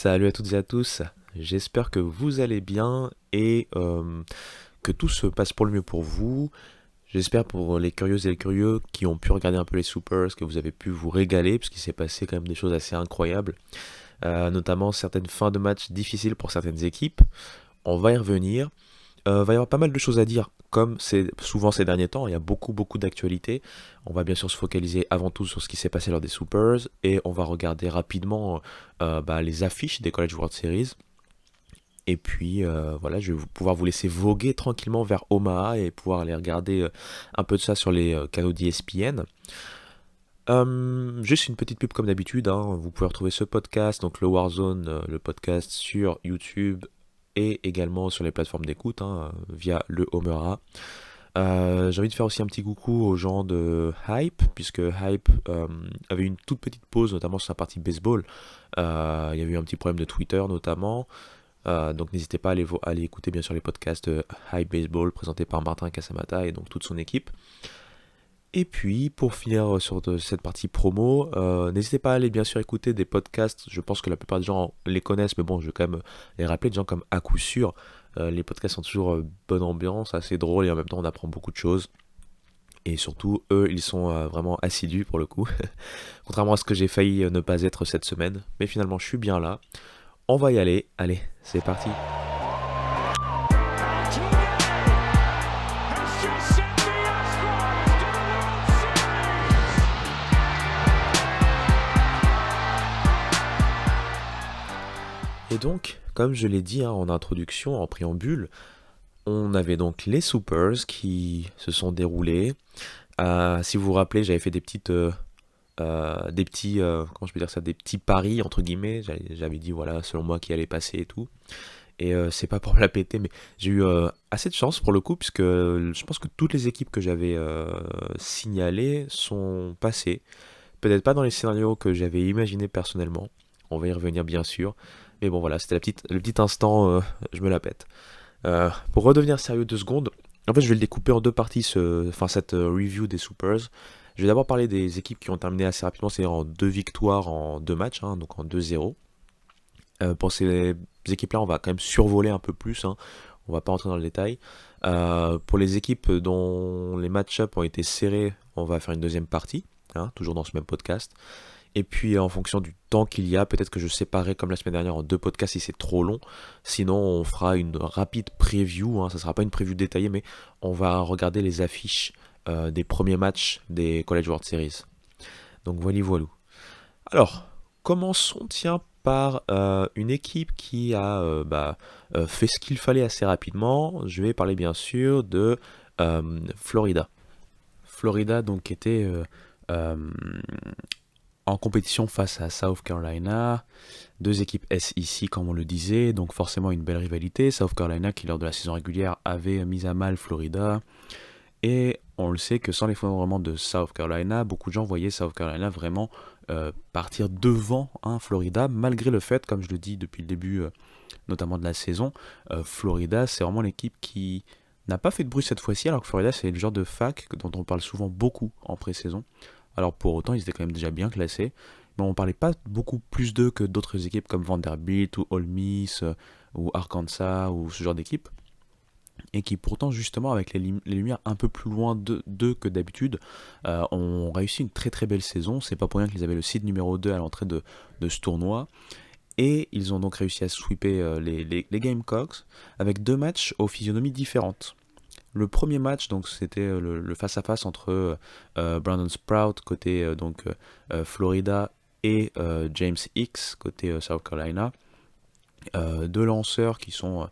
Salut à toutes et à tous, j'espère que vous allez bien et que tout se passe pour le mieux pour vous. J'espère pour les curieuses et les curieux qui ont pu regarder un peu les Supers, que vous avez pu vous régaler, parce qu'il s'est passé quand même des choses assez incroyables, notamment certaines fins de match difficiles pour certaines équipes. On va y revenir. Va y avoir pas mal de choses à dire, comme c'est souvent ces derniers temps, il y a beaucoup d'actualités. On va bien sûr se focaliser avant tout sur ce qui s'est passé lors des Supers, et on va regarder rapidement les affiches des College World Series. Et puis voilà, je vais pouvoir vous laisser voguer tranquillement vers Omaha et pouvoir aller regarder un peu de ça sur les canaux d'ESPN. Juste une petite pub comme d'habitude, hein. Vous pouvez retrouver ce podcast, donc le Warzone, le podcast sur YouTube et également sur les plateformes d'écoute via le Homera. J'ai envie de faire aussi un petit coucou aux gens de Hype, puisque Hype avait une toute petite pause, notamment sur la partie baseball. Il y a eu un petit problème de Twitter notamment. Donc n'hésitez pas à aller écouter bien sûr les podcasts Hype Baseball présentés par Martin Casamata et donc toute son équipe. Et puis, pour finir sur cette partie promo, n'hésitez pas à aller bien sûr écouter des podcasts. Je pense que la plupart des gens les connaissent, mais bon, je vais quand même les rappeler. Des gens comme À coup sûr. Les podcasts sont toujours bonne ambiance, assez drôle et en même temps on apprend beaucoup de choses. Et surtout, eux, ils sont vraiment assidus pour le coup. Contrairement à ce que j'ai failli ne pas être cette semaine. Mais finalement, je suis bien là. On va y aller. Allez, c'est parti. Et donc, comme je l'ai dit en introduction, en préambule, on avait donc les Supers qui se sont déroulés. Si vous vous rappelez, j'avais fait des petits, comment je peux dire ça, des petits paris entre guillemets. J'avais dit voilà, selon moi, qui allait passer et tout. Et c'est pas pour me la péter, mais j'ai eu assez de chance pour le coup, puisque je pense que toutes les équipes que j'avais signalées sont passées. Peut-être pas dans les scénarios que j'avais imaginés personnellement. On va y revenir bien sûr. Mais bon voilà, c'était le petit instant, je me la pète. Pour redevenir sérieux 2 secondes, en fait je vais le découper en deux parties, cette review des Supers. Je vais d'abord parler des équipes qui ont terminé assez rapidement, c'est-à-dire en 2 victoires en 2 matchs, donc en 2-0. Pour ces équipes-là, on va quand même survoler un peu plus, hein. On va pas rentrer dans le détail. Pour les équipes dont les match-ups ont été serrés, on va faire une deuxième partie, hein, toujours dans ce même podcast. Et puis en fonction du temps qu'il y a, peut-être que je séparerai comme la semaine dernière en 2 podcasts si c'est trop long. Sinon, on fera une rapide preview, hein. Ça sera pas une preview détaillée, mais on va regarder les affiches des premiers matchs des College World Series. Donc voilà. Alors, commençons tiens par une équipe qui a fait ce qu'il fallait assez rapidement. Je vais parler bien sûr de Florida. Florida donc était euh, en compétition face à South Carolina, deux équipes SEC comme on le disait, donc forcément une belle rivalité. South Carolina qui lors de la saison régulière avait mis à mal Florida. Et on le sait que sans l'effondrement de South Carolina, beaucoup de gens voyaient South Carolina vraiment partir devant Florida, malgré le fait, comme je le dis depuis le début, notamment de la saison, Florida, c'est vraiment l'équipe qui n'a pas fait de bruit cette fois-ci, alors que Florida, c'est le genre de fac dont on parle souvent beaucoup en pré-saison. Alors pour autant, ils étaient quand même déjà bien classés, mais on parlait pas beaucoup plus d'eux que d'autres équipes comme Vanderbilt ou Ole Miss ou Arkansas ou ce genre d'équipe et qui pourtant justement avec les lumières un peu plus loin d'eux que d'habitude ont réussi une très très belle saison. C'est pas pour rien qu'ils avaient le seed numéro 2 à l'entrée de ce tournoi. Et ils ont donc réussi à sweeper les Gamecocks avec 2 matchs aux physionomies différentes. Le premier match, donc, c'était le face-à-face entre Brandon Sprout côté Florida et James Hicks côté South Carolina. Deux lanceurs qui sont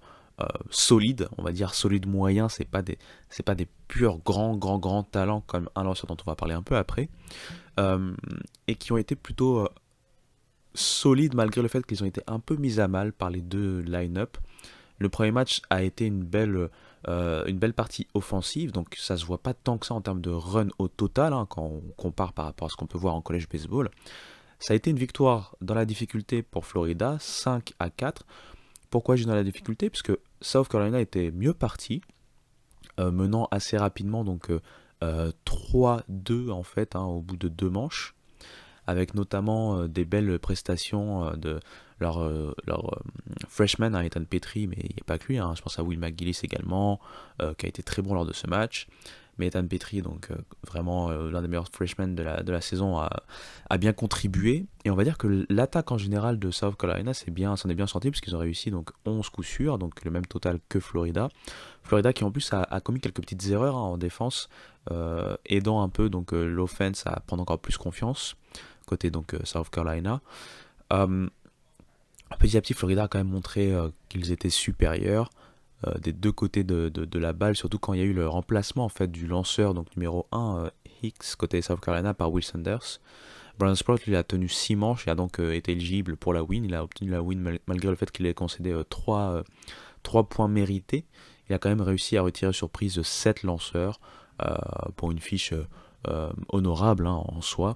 solides, on va dire solides moyens, c'est pas des purs grands talents comme un lanceur dont on va parler un peu après, et qui ont été plutôt solides malgré le fait qu'ils ont été un peu mis à mal par les deux line-up. Le premier match a été une belle partie offensive, donc ça se voit pas tant que ça en termes de run au total, quand on compare par rapport à ce qu'on peut voir en college baseball. Ça a été une victoire dans la difficulté pour Florida, 5-4. Pourquoi j'ai dans la difficulté? Parce que South Carolina était mieux parti, menant assez rapidement, donc 3-2 en fait, au bout de 2 manches, avec notamment des belles prestations de leur freshman, hein, Ethan Petrie, mais il n'y a pas que lui, hein, je pense à Will McGillis également, qui a été très bon lors de ce match. Mais Ethan Petrie, donc vraiment l'un des meilleurs freshmen de la saison, a bien contribué. Et on va dire que l'attaque en général de South Carolina s'en est bien sorti, puisqu'ils ont réussi donc 11 coups sûrs, donc le même total que Florida. Florida qui en plus a commis quelques petites erreurs, hein, en défense, aidant un peu donc l'offense à prendre encore plus confiance, côté donc South Carolina. Euh, Petit à petit, Florida a quand même montré qu'ils étaient supérieurs des deux côtés de la balle, surtout quand il y a eu le remplacement en fait du lanceur, donc numéro 1, Hicks, côté South Carolina, par Will Sanders. Brandon Sprout, lui, a tenu 6 manches et a donc été éligible pour la win. Il a obtenu la win malgré le fait qu'il ait concédé 3 points mérités. Il a quand même réussi à retirer sur prise de 7 lanceurs pour une fiche honorable, hein, en soi.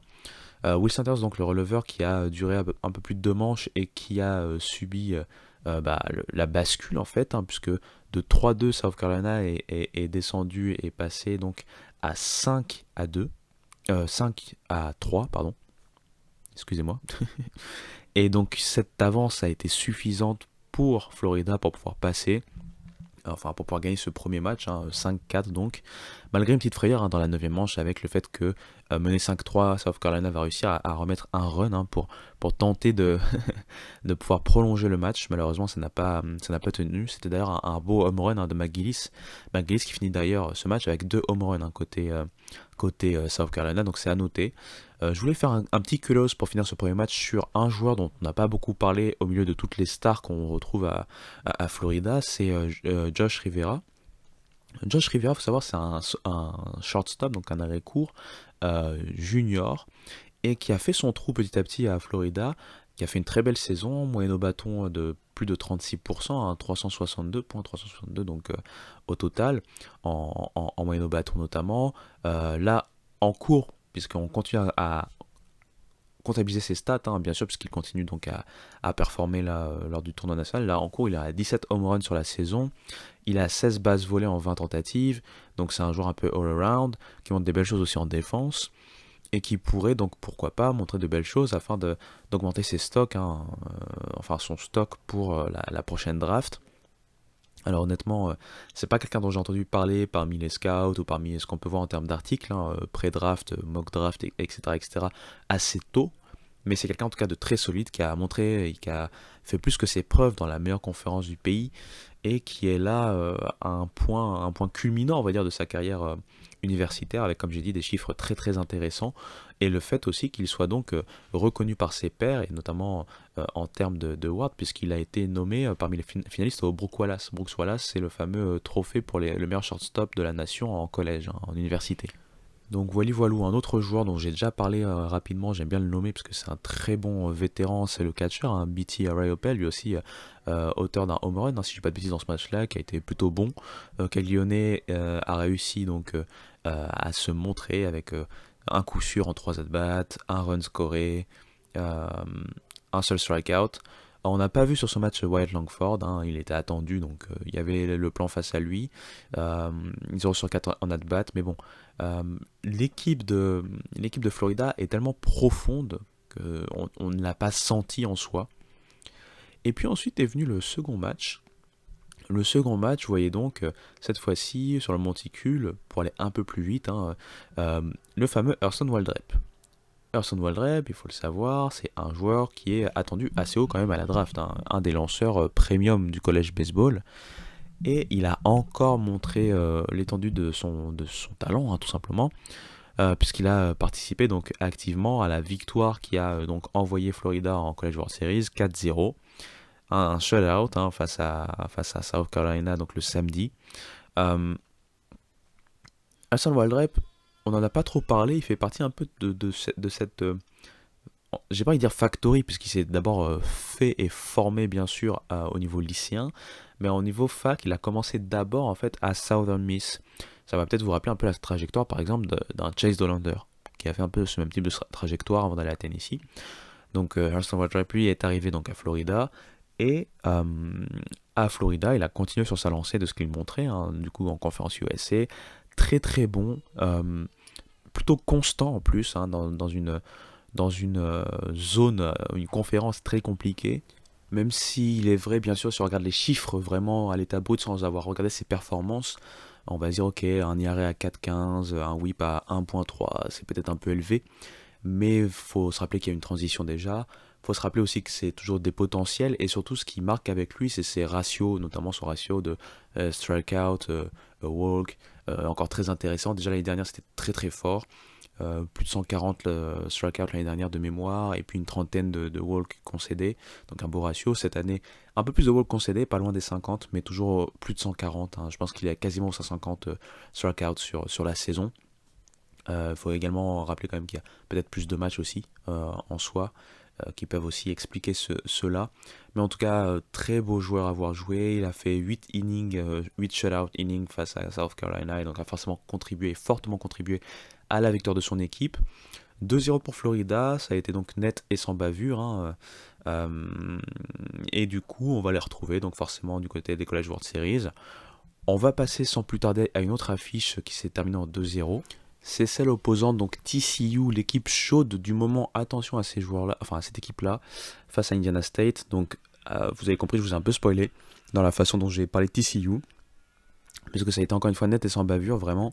Will Sanders, donc le releveur qui a duré un peu plus de 2 manches et qui a subi la bascule en fait, hein, puisque de 3-2 South Carolina est descendu et passé donc à 5-2, 5-3 pardon, excusez-moi. Et donc cette avance a été suffisante pour Florida pour pouvoir passer, enfin pour pouvoir gagner ce premier match, hein, 5-4 donc, malgré une petite frayeur, hein, dans la 9e manche avec le fait que mené 5-3, South Carolina va réussir à remettre un run, hein, pour tenter de, de pouvoir prolonger le match. Malheureusement ça n'a pas tenu, c'était d'ailleurs un beau home run, hein, de McGillis qui finit d'ailleurs ce match avec 2 home runs, hein, côté South Carolina, donc c'est à noter. Je voulais faire un petit culos pour finir ce premier match sur un joueur dont on n'a pas beaucoup parlé au milieu de toutes les stars qu'on retrouve à Florida, c'est Josh Rivera. Josh Rivera, il faut savoir, c'est un shortstop, donc un arrêt court, junior, et qui a fait son trou petit à petit à Florida, qui a fait une très belle saison, moyenne au bâton de plus de 36%, hein, 362 points, 362 donc au total, en moyenne au bâton notamment. Là, en cours, puisqu'on continue à comptabiliser ses stats, hein, bien sûr, puisqu'il continue donc à performer là, lors du tournoi national. Là, en cours, il a 17 home runs sur la saison, il a 16 bases volées en 20 tentatives, donc c'est un joueur un peu all-around, qui montre des belles choses aussi en défense, et qui pourrait donc, pourquoi pas, montrer de belles choses afin d'augmenter ses stocks, hein, enfin son stock pour la prochaine draft. Alors honnêtement, c'est pas quelqu'un dont j'ai entendu parler parmi les scouts ou parmi ce qu'on peut voir en termes d'articles, hein, pré-draft, mock draft, etc., assez tôt. Mais c'est quelqu'un en tout cas de très solide qui a montré et qui a fait plus que ses preuves dans la meilleure conférence du pays et qui est là à un point culminant, on va dire, de sa carrière universitaire avec, comme j'ai dit, des chiffres très très intéressants et le fait aussi qu'il soit donc reconnu par ses pairs et notamment en termes de Ward, puisqu'il a été nommé parmi les finalistes au Brooks Wallace. Brooks Wallace, c'est le fameux trophée pour le meilleur shortstop de la nation en collège, hein, en université. Donc voilou, un autre joueur dont j'ai déjà parlé rapidement, j'aime bien le nommer parce que c'est un très bon vétéran, c'est le catcher, hein, BT Rayopel, lui aussi auteur d'un home run, hein, si je ne dis pas de bêtises dans ce match-là, qui a été plutôt bon. Caglione a réussi donc à se montrer avec un coup sûr en 3 at-bats, un run scoré, euh, un seul strikeout. On n'a pas vu sur ce match Wyatt Langford, hein, il était attendu, donc il y avait le plan face à lui. 0 sur 4 en at-bat, mais bon, euh, l'équipe de Florida est tellement profonde qu'on ne l'a pas senti en soi. Et puis ensuite est venu le second match. Le second match, vous voyez donc, cette fois-ci, sur le monticule, pour aller un peu plus vite, hein, le fameux Hurston Waldrep. Hurston Waldrep, il faut le savoir, c'est un joueur qui est attendu assez haut quand même à la draft, hein, un des lanceurs premium du college baseball. Et il a encore montré l'étendue de son talent, hein, tout simplement, puisqu'il a participé donc activement à la victoire qui a donc envoyé Florida en College World Series 4-0. Un shutout, hein, face à South Carolina donc le samedi. Euh, Hassan Waldrep, on n'en a pas trop parlé, il fait partie un peu de cette j'ai pas envie de dire factory, puisqu'il s'est d'abord fait et formé bien sûr au niveau lycéen, mais au niveau fac, il a commencé d'abord en fait à Southern Miss. Ça va peut-être vous rappeler un peu la trajectoire par exemple d'un Chase Dollander, qui a fait un peu ce même type de trajectoire avant d'aller à Tennessee. Donc Hurston Waldrep lui est arrivé donc à Florida, et à Florida il a continué sur sa lancée de ce qu'il montrait, hein, du coup en conférence USA, très très bon, plutôt constant en plus, hein, dans une zone, une conférence très compliquée. Même s'il est vrai, bien sûr, si on regarde les chiffres vraiment à l'état brut sans avoir regardé ses performances, on va dire ok, un IRA à 4,15, un whip à 1,3, c'est peut-être un peu élevé, mais il faut se rappeler qu'il y a une transition déjà. Il faut se rappeler aussi que c'est toujours des potentiels, et surtout ce qui marque avec lui, c'est ses ratios, notamment son ratio de strikeout, walk, encore très intéressant. Déjà l'année dernière, c'était très très fort. Plus de 140 strikeouts l'année dernière de mémoire, et puis une trentaine de walks concédés, donc un beau ratio. Cette année, un peu plus de walks concédés, pas loin des 50, mais toujours plus de 140, hein. Je pense qu'il est quasiment aux 150 strikeouts sur la saison. Il faut également rappeler quand même qu'il y a peut-être plus de matchs aussi en soi, qui peuvent aussi expliquer cela. Mais en tout cas, très beau joueur à avoir joué. Il a fait 8 innings, 8 shutout innings face à South Carolina, et donc a forcément contribué, fortement contribué à la victoire de son équipe. 2-0 pour Florida, ça a été donc net et sans bavure, hein. Et du coup, on va les retrouver donc forcément du côté des College World Series. On va passer sans plus tarder à une autre affiche qui s'est terminée en 2-0. C'est celle opposant donc TCU, l'équipe chaude du moment. Attention à ces joueurs-là, enfin à cette équipe-là, face à Indiana State. Donc vous avez compris, je vous ai un peu spoilé dans la façon dont j'ai parlé de TCU, parce que ça a été encore une fois net et sans bavure, vraiment.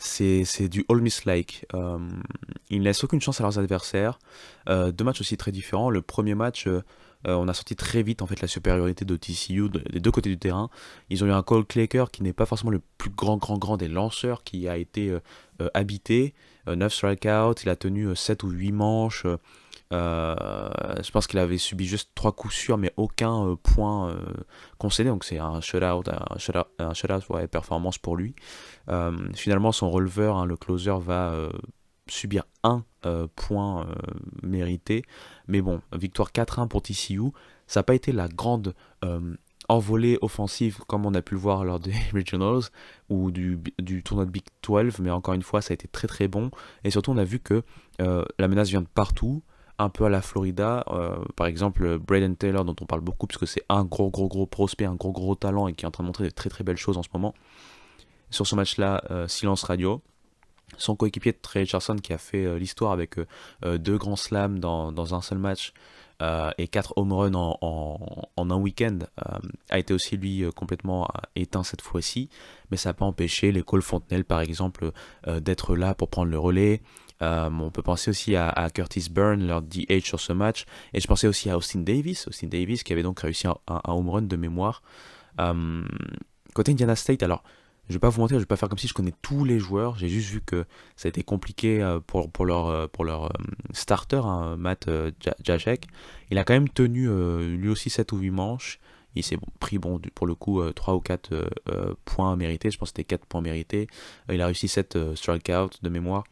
C'est du Ole Miss-like. Ils ne laissent aucune chance à leurs adversaires. Deux matchs aussi très différents. Le premier match, on a senti très vite en fait la supériorité de TCU des deux côtés du terrain. Ils ont eu un Cole Claker qui n'est pas forcément le plus grand des lanceurs, qui a été habité. 9 strikeouts, il a tenu 7 ou 8 manches. Je pense qu'il avait subi juste 3 coups sûrs, mais aucun point concédé. Donc c'est un shutout, ouais, performance pour lui. Finalement, son releveur, hein, le closer, va subir un point mérité. Mais bon, victoire 4-1 pour TCU. Ça n'a pas été la grande envolée offensive comme on a pu le voir lors des Regionals ou du tournoi de Big 12. Mais encore une fois, ça a été très très bon. Et surtout, on a vu que la menace vient de partout. Un peu à la Florida, par exemple Braden Taylor, dont on parle beaucoup parce que c'est un gros prospect, un gros talent, et qui est en train de montrer de très très belles choses en ce moment. Sur ce match-là, silence radio. Son coéquipier Trey Richardson, qui a fait l'histoire avec 2 grands slams dans un seul match, et 4 home runs en un week-end, a été aussi lui complètement éteint cette fois-ci. Mais ça n'a pas empêché les Cole Fontenelle par exemple d'être là pour prendre le relais. On peut penser aussi à Curtis Burns, leur DH sur ce match, et je pensais aussi à Austin Davis qui avait donc réussi un home run de mémoire. Côté Indiana State, alors je vais pas vous mentir, je vais pas faire comme si je connais tous les joueurs. J'ai juste vu que ça a été compliqué pour leur starter, hein, Matt Jacek. Il a quand même tenu lui aussi 7 ou 8 manches. Il s'est pris pour le coup 3 ou 4 points mérités. Je pense que c'était 4 points mérités. Il a réussi 7 strikeouts de mémoire.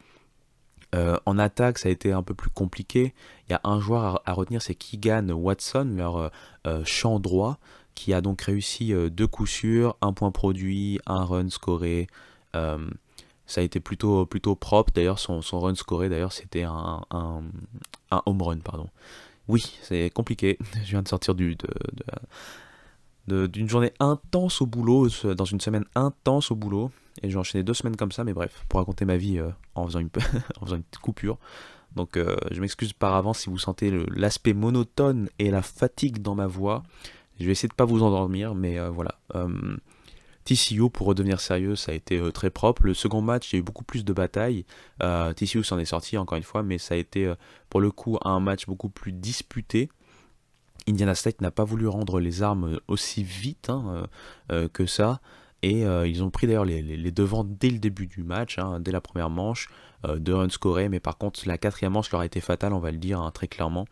En attaque, ça a été un peu plus compliqué. Il y a un joueur à retenir, c'est Keegan Watson, leur champ droit, qui a donc réussi 2 coups sûrs, 1 point produit, 1 run scoré. Euh, Ça a été plutôt propre. D'ailleurs, son run scoré, d'ailleurs, c'était un home run, pardon. Oui, c'est compliqué. Je viens de sortir d'une journée intense au boulot, dans une semaine intense au boulot. Et j'ai enchaîné 2 semaines comme ça, mais bref, pour raconter ma vie en faisant en faisant une petite coupure. Donc je m'excuse par avance si vous sentez l'aspect monotone et la fatigue dans ma voix. Je vais essayer de pas vous endormir, mais voilà. TCU, pour redevenir sérieux, ça a été très propre. Le second match, il y a eu beaucoup plus de batailles. TCU s'en est sorti encore une fois, mais ça a été pour le coup un match beaucoup plus disputé. Indiana State n'a pas voulu rendre les armes aussi vite, hein, que ça. Et ils ont pris d'ailleurs les devants dès le début du match, hein, dès la première manche, 2 runs scorés, mais par contre la quatrième manche leur a été fatale, on va le dire, hein, très clairement.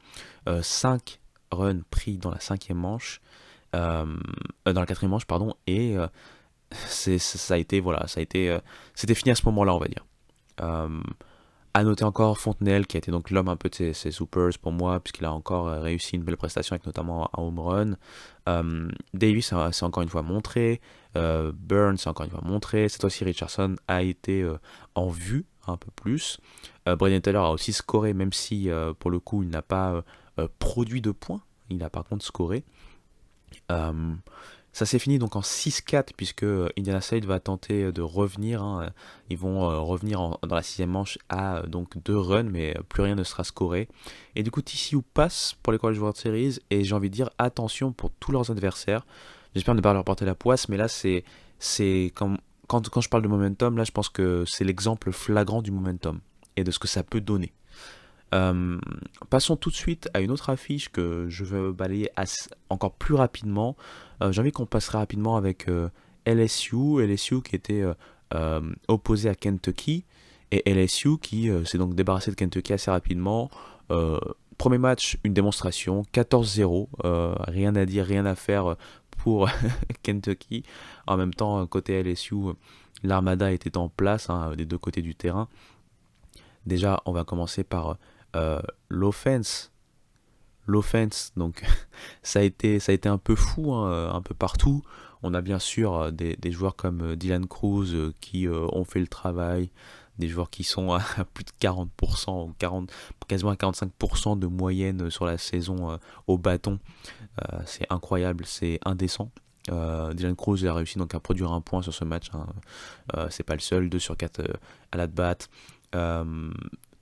5 runs pris dans la cinquième manche, dans la quatrième manche, pardon, et ça a été, voilà, c'était fini à ce moment-là, on va dire. Euh, à noter encore Fontenelle, qui a été donc l'homme un peu de ces Supers pour moi, puisqu'il a encore réussi une belle prestation avec notamment un home run. Davis s'est encore une fois montré. Burns s'est encore une fois montré. Cette fois-ci, Richardson a été en vue un peu plus. Braden Taylor a aussi scoré, même si pour le coup, il n'a pas produit de points. Il a par contre scoré. Ça s'est fini donc en 6-4 puisque Indiana State va tenter de revenir, hein. Ils vont revenir dans la sixième manche à donc 2 runs, mais plus rien ne sera scoré. Et du coup, TCU passe pour les College World Series et j'ai envie de dire attention pour tous leurs adversaires. J'espère ne pas leur porter la poisse, mais là c'est comme quand je parle de momentum, là je pense que c'est l'exemple flagrant du momentum et de ce que ça peut donner. Euh, Passons tout de suite à une autre affiche que je veux balayer encore plus rapidement. J'ai envie qu'on passe rapidement avec LSU qui était opposé à Kentucky, et LSU qui s'est donc débarrassé de Kentucky assez rapidement. Euh, Premier match, une démonstration, 14-0, rien à dire, rien à faire pour Kentucky. En même temps, côté LSU, l'armada était en place, hein, des deux côtés du terrain. Déjà, on va commencer par l'offense. L'offense, donc ça a été un peu fou, hein, un peu partout. On a bien sûr des joueurs comme Dylan Cruz qui ont fait le travail, des joueurs qui sont à plus de 40%, ou 40, quasiment à 45% de moyenne sur la saison au bâton. C'est incroyable, c'est indécent. Dylan Cruz a réussi donc à produire un point sur ce match, hein. C'est pas le seul, 2 sur 4 à la batte. Euh,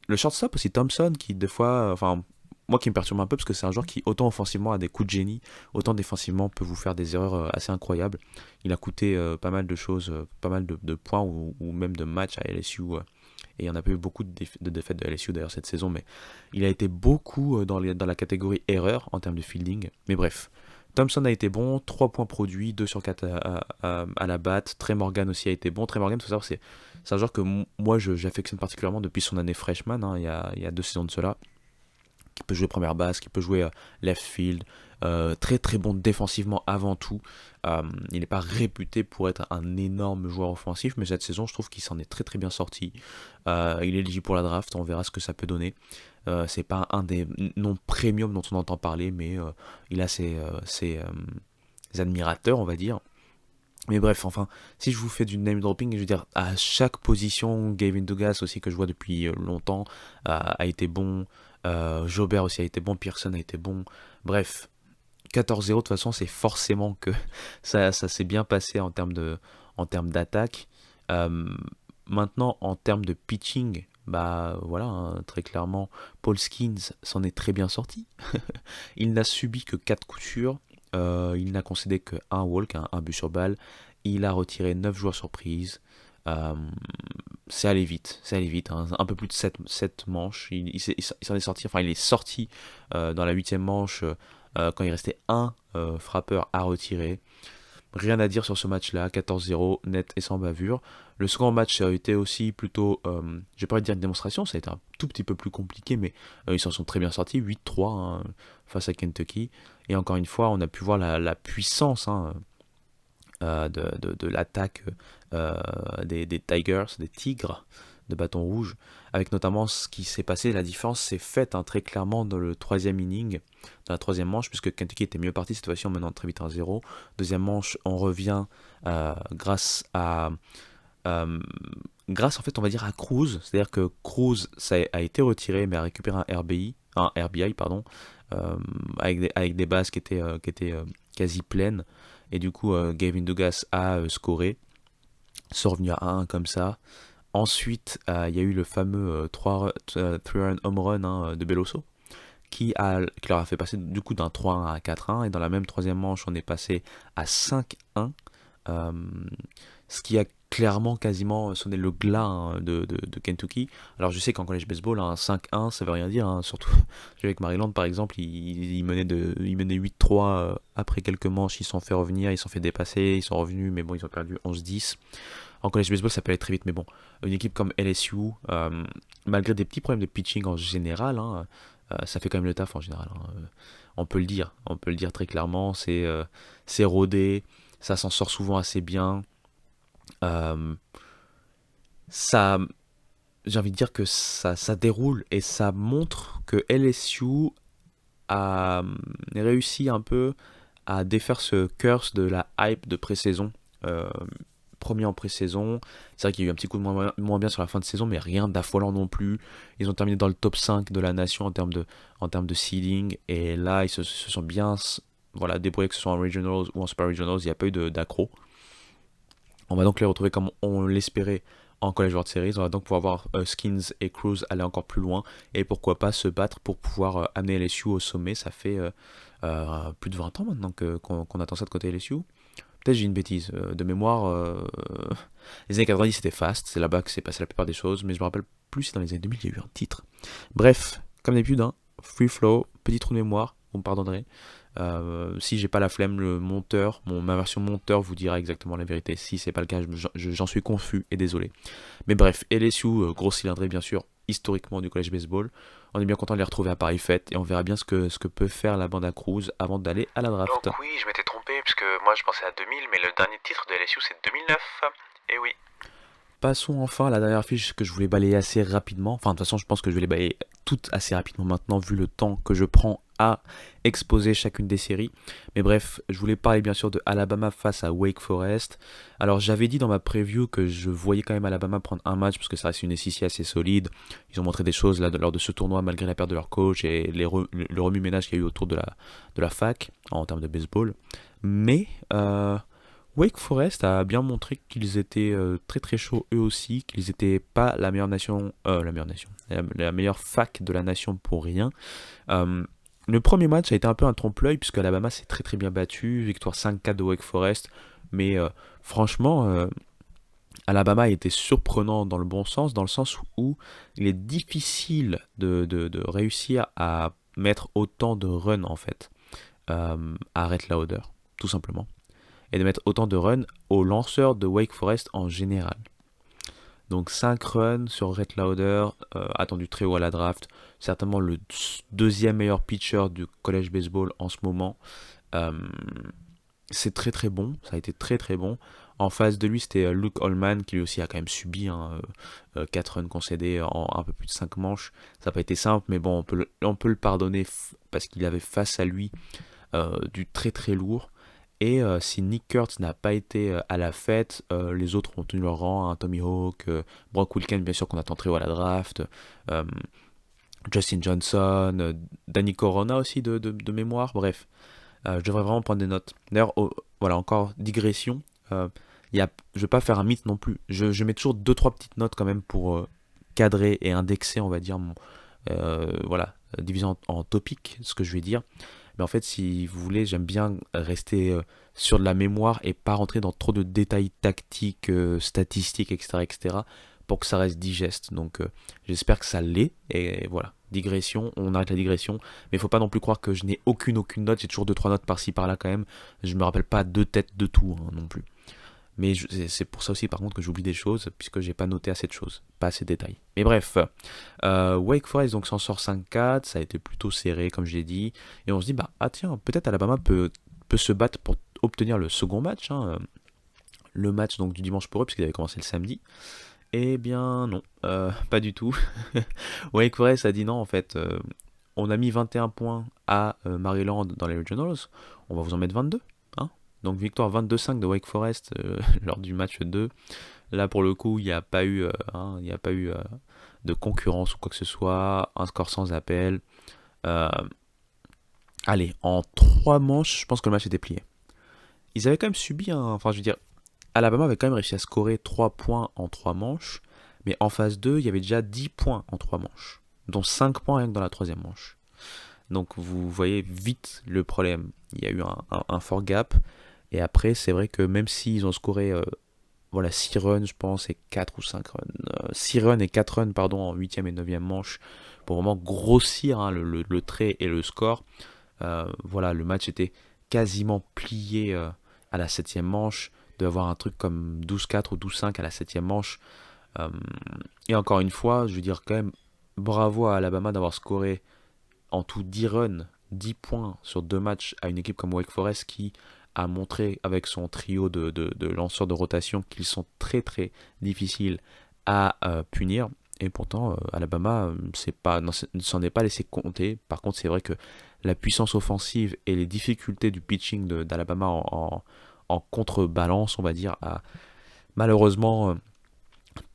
le shortstop aussi, Thompson, qui des fois, enfin, moi qui me perturbe un peu parce que c'est un joueur qui, autant offensivement, a des coups de génie, autant défensivement peut vous faire des erreurs assez incroyables. Il a coûté pas mal de choses, pas mal de points ou même de matchs à LSU. Et il y en a pas eu beaucoup de défaites de LSU d'ailleurs cette saison, mais il a été beaucoup dans la catégorie erreur en termes de fielding. Mais bref, Thompson a été bon, 3 points produits, 2 sur 4 à la batte. Trey Morgan aussi a été bon. Trey Morgan, il faut savoir, c'est un joueur que moi j'affectionne particulièrement depuis son année freshman, hein, il y a 2 saisons de cela. Qui peut jouer première base, qui peut jouer left field, très très bon défensivement avant tout. Il n'est pas réputé pour être un énorme joueur offensif, mais cette saison je trouve qu'il s'en est très très bien sorti. Il est éligible pour la draft, on verra ce que ça peut donner. C'est pas un des noms premium dont on entend parler, mais il a ses admirateurs, on va dire. Mais bref, enfin, si je vous fais du name dropping, je veux dire, à chaque position, Gavin Douglas aussi, que je vois depuis longtemps, a été bon. Jobert aussi a été bon, Pearson a été bon. Bref, 14-0, de toute façon, c'est forcément que ça s'est bien passé en termes d'attaque. Euh, Maintenant, en termes de pitching, bah voilà, hein, très clairement, Paul Skeens s'en est très bien sorti. Il n'a subi que 4 coups sûrs. Il n'a concédé que un walk, un but sur balle. Il a retiré 9 joueurs surprises. Euh, c'est allé vite, hein. Un peu plus de 7 manches. Il s'en est sorti, enfin il est sorti dans la huitième manche quand il restait un frappeur à retirer. Rien à dire sur ce match-là, 14-0, net et sans bavure. Le second match a été aussi plutôt, j'ai pas envie de dire une démonstration, ça a été un tout petit peu plus compliqué, mais ils s'en sont très bien sortis, 8-3 hein, face à Kentucky. Et encore une fois, on a pu voir la puissance, hein, de l'attaque des Tigers, des Tigres de bâton rouge, avec notamment ce qui s'est passé. La différence s'est faite, hein, très clairement dans le troisième inning, dans la troisième manche, puisque Kentucky était mieux parti cette fois-ci en menant très vite 1-0. Deuxième manche, on revient grâce euh, grâce en fait on va dire à Cruz, c'est-à-dire que Cruz ça a été retiré mais a récupéré un RBI pardon, avec des bases qui étaient quasi pleines, et du coup Gavin Douglas a scoré, sont revenus à 1 comme ça. Ensuite, il y a eu le fameux 3-run home run, hein, de Beloso, qui leur a fait passer du coup d'un 3-1 à 4-1. Et dans la même troisième manche, on est passé à 5-1. euh, Ce qui a clairement quasiment sonné le glas, hein, de Kentucky. Alors je sais qu'en college baseball, un 5-1, ça veut rien dire, hein, surtout avec Maryland par exemple, ils menaient 8-3 après quelques manches, ils se sont fait revenir, ils se sont fait dépasser, ils sont revenus, mais bon, ils ont perdu 11-10. En college baseball, ça peut aller très vite, mais bon, une équipe comme LSU, malgré des petits problèmes de pitching en général, hein, ça fait quand même le taf en général, hein. On peut le dire très clairement, c'est rodé, ça s'en sort souvent assez bien. Euh, Ça, j'ai envie de dire que ça déroule et ça montre que LSU a réussi un peu à défaire ce curse de la hype de pré-saison. Euh, Premier en pré-saison, c'est vrai qu'il y a eu un petit coup de moins bien sur la fin de saison, mais rien d'affolant non plus. Ils ont terminé dans le top 5 de la nation en termes de seeding, et là ils se sont bien voilà, débrouiller que ce soit en Regionals ou en Super Regionals, il n'y a pas eu d'accro. On va donc les retrouver comme on l'espérait en College World Series. On va donc pouvoir voir Skins et Cruz aller encore plus loin et pourquoi pas se battre pour pouvoir amener LSU au sommet. Ça fait plus de 20 ans maintenant qu'on attend ça de côté LSU. Peut-être j'ai une bêtise. De mémoire, les années 90 c'était fast, c'est là-bas que s'est passé la plupart des choses, mais je me rappelle plus si dans les années 2000 il y a eu un titre. Bref, comme d'habitude, hein, free flow, petit trou de mémoire, vous me pardonnerez. Si j'ai pas la flemme, le monteur, ma version monteur vous dira exactement la vérité. Si c'est pas le cas, j'en suis confus et désolé. Mais bref, LSU, gros cylindré bien sûr, historiquement du college baseball. On est bien content de les retrouver à Paris Fête et on verra bien ce que peut faire la bande à Cruz avant d'aller à la draft. Donc oui, je m'étais trompé puisque moi je pensais à 2000, mais le dernier titre de LSU c'est 2009. Et oui. Passons enfin à la dernière fiche que je voulais balayer assez rapidement. Enfin, de toute façon, je pense que je vais les balayer toutes assez rapidement maintenant, vu le temps que je prends à exposer chacune des séries. Mais bref, je voulais parler bien sûr de Alabama face à Wake Forest. Alors, j'avais dit dans ma preview que je voyais quand même Alabama prendre un match, parce que ça reste une SEC assez solide. Ils ont montré des choses là, lors de ce tournoi, malgré la perte de leur coach et le remue-ménage qu'il y a eu autour de la fac, en termes de baseball. Mais... Wake Forest a bien montré qu'ils étaient très très chauds eux aussi, qu'ils n'étaient pas la meilleure nation, la meilleure fac de la nation pour rien. Le premier match a été un peu un trompe-l'œil puisque Alabama s'est très très bien battu, victoire 5-4 de Wake Forest, mais franchement, Alabama a été surprenant dans le bon sens, dans le sens où il est difficile de réussir à mettre autant de runs en fait à Rhett Lauder, tout simplement, et de mettre autant de runs aux lanceurs de Wake Forest en général. Donc 5 runs sur Rhett Lauder, attendu très haut à la draft, certainement le deuxième meilleur pitcher du college baseball en ce moment. C'est très très bon, ça a été très très bon. En face de lui, c'était Luke Allman qui lui aussi a quand même subi 4 runs concédés en un peu plus de 5 manches. Ça n'a pas été simple, mais bon, on peut le pardonner parce qu'il avait face à lui du très très lourd. Et si Nick Kurtz n'a pas été à la fête, les autres ont tenu leur rang, hein, Tommy Hawk, Brock Wilken bien sûr qu'on attend très haut à la draft, Justin Johnson, Danny Corona aussi de mémoire, bref. Je devrais vraiment prendre des notes. D'ailleurs, voilà, encore digression, je ne vais pas faire un mythe non plus, je mets toujours 2-3 petites notes quand même pour cadrer et indexer, on va dire, voilà, division en topics, ce que je vais dire. Mais en fait, si vous voulez, j'aime bien rester sur de la mémoire et pas rentrer dans trop de détails tactiques, statistiques, etc., pour que ça reste digeste. Donc, j'espère que ça l'est. Et voilà, digression, on arrête la digression. Mais il faut pas non plus croire que je n'ai aucune note. J'ai toujours 2-3 notes par-ci, par-là quand même. Je me rappelle pas de tête de tout non plus. Mais c'est pour ça aussi par contre que j'oublie des choses, puisque j'ai pas noté assez de choses, pas assez de détails. Mais bref, Wake Forest donc s'en sort 5-4, ça a été plutôt serré comme je l'ai dit, et on se dit bah ah tiens, peut-être Alabama peut se battre pour obtenir le second match, hein, le match donc du dimanche pour eux, puisqu'il avait commencé le samedi. Eh bien non, pas du tout. Wake Forest a dit non en fait, on a mis 21 points à Maryland dans les Regionals, on va vous en mettre 22. Donc victoire 22-5 de Wake Forest lors du match 2. Là pour le coup il n'y a pas eu, de concurrence ou quoi que ce soit. Un score sans appel. Allez, en 3 manches, je pense que le match était plié. Ils avaient quand même subi enfin je veux dire, Alabama avait quand même réussi à scorer 3 points en 3 manches. Mais en phase 2, il y avait déjà 10 points en 3 manches. Dont 5 points rien que dans la 3e manche. Donc vous voyez vite le problème. Il y a eu un fort gap. Et après, c'est vrai que même s'ils ont scoré 6 runs, je pense, et 4 ou 5 runs, 6 runs et 4 runs pardon, en 8e et 9e manche, pour vraiment grossir le trait et le score, voilà, le match était quasiment plié à la 7e manche, de avoir un truc comme 12-4 ou 12-5 à la 7e manche. Et encore une fois, je veux dire quand même, bravo à Alabama d'avoir scoré en tout 10 runs, 10 points sur 2 matchs à une équipe comme Wake Forest qui a montré avec son trio de lanceurs de rotation qu'ils sont très très difficiles à punir. Et pourtant, Alabama ne s'en est pas laissé compter. Par contre, c'est vrai que la puissance offensive et les difficultés du pitching d'Alabama en contrebalance, on va dire, a malheureusement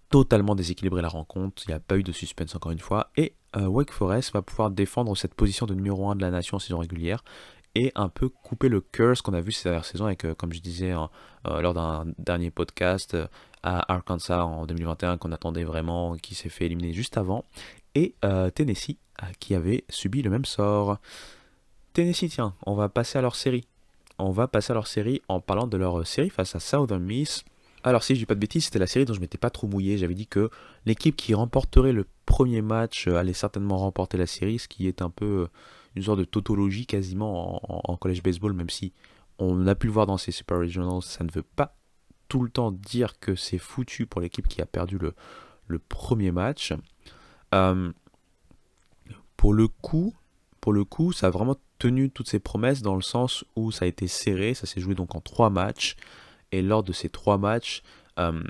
totalement déséquilibré la rencontre. Il n'y a pas eu de suspense encore une fois. Et Wake Forest va pouvoir défendre cette position de numéro 1 de la nation en saison régulière. et un peu couper le curse qu'on a vu ces dernières saisons avec, comme je disais lors d'un dernier podcast, à Arkansas en 2021 qu'on attendait vraiment, qui s'est fait éliminer juste avant, et Tennessee qui avait subi le même sort. Tennessee, tiens, on va passer à leur série. On va passer à leur série en parlant de leur série face à Southern Miss. Alors si je dis pas de bêtises, c'était la série dont je m'étais pas trop mouillé. J'avais dit que l'équipe qui remporterait le premier match allait certainement remporter la série, ce qui est un peu une sorte de tautologie quasiment en college baseball, même si on a pu le voir dans ces Super Regionals, ça ne veut pas tout le temps dire que c'est foutu pour l'équipe qui a perdu le premier match. Euh, pour le coup, ça a vraiment tenu toutes ses promesses dans le sens où ça a été serré, ça s'est joué donc en 3 matchs, et lors de ces 3 matchs, euh,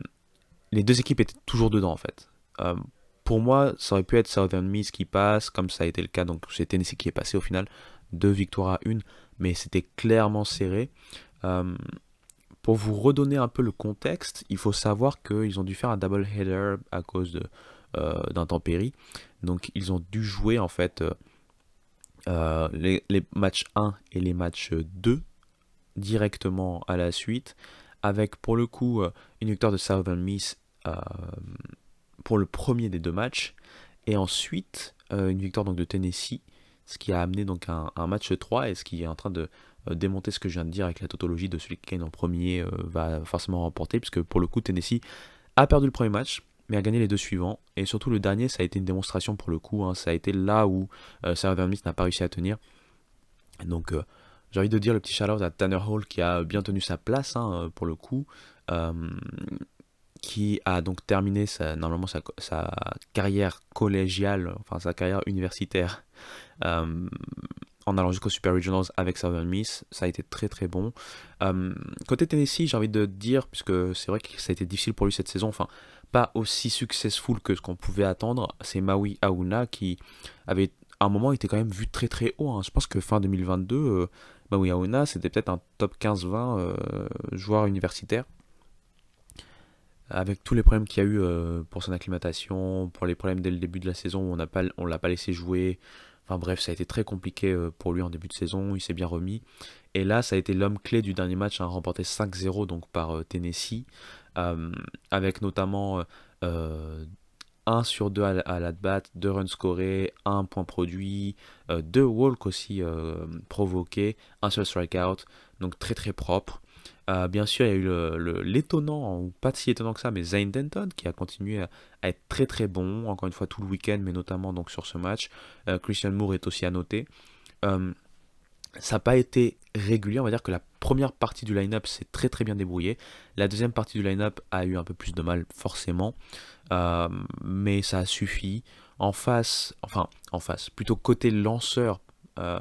les deux équipes étaient toujours dedans en fait. Euh, pour moi, ça aurait pu être Southern Miss qui passe, comme ça a été le cas, donc c'est Tennessee qui est passé au final, 2 victoires à 1, mais c'était clairement serré. Euh, pour vous redonner un peu le contexte, il faut savoir qu'ils ont dû faire un double header à cause d'intempéries. Donc ils ont dû jouer en fait les matchs 1 et les matchs 2 directement à la suite, avec pour le coup une victoire de Southern Miss pour le premier des 2 matchs, et ensuite une victoire donc de Tennessee, ce qui a amené donc un match 3, et ce qui est en train de démonter ce que je viens de dire avec la tautologie de celui qui gagne en premier va forcément remporter, puisque pour le coup Tennessee a perdu le premier match, mais a gagné les 2 suivants, et surtout le dernier, ça a été une démonstration pour le coup, hein, ça a été là où Southern Miss n'a pas réussi à tenir. Donc j'ai envie de dire le petit shout-out à Tanner Hall qui a bien tenu sa place, hein, pour le coup, euh, qui a donc terminé normalement sa carrière collégiale, enfin sa carrière universitaire, euh, en allant jusqu'au Super Regionals avec Southern Miss. Ça a été très très bon. Côté Tennessee, j'ai envie de dire, puisque c'est vrai que ça a été difficile pour lui cette saison, enfin pas aussi successful que ce qu'on pouvait attendre, c'est Maui Aouna qui avait à un moment était quand même vu très très haut, hein. Je pense que fin 2022, Maui Aouna c'était peut-être un top 15-20 joueur universitaire, avec tous les problèmes qu'il y a eu pour son acclimatation, pour les problèmes dès le début de la saison où on l'a pas laissé jouer. Enfin bref, ça a été très compliqué pour lui en début de saison, il s'est bien remis. Et là, ça a été l'homme clé du dernier match, hein, remporté 5-0 donc par Tennessee, euh, avec notamment 1 sur 2 à la batte, 2 runs scorés, 1 point produit, 2 walks aussi provoqués, un seul strikeout, donc très très propre. Bien sûr, il y a eu l'étonnant, ou pas si étonnant que ça, mais Zane Denton qui a continué à être très très bon, encore une fois tout le week-end, mais notamment donc sur ce match. Christian Moore est aussi à noter. Euh, Ça n'a pas été régulier, on va dire que la première partie du line-up s'est très très bien débrouillée. La deuxième partie du line-up a eu un peu plus de mal forcément, mais ça a suffi. En face, plutôt côté lanceur, euh,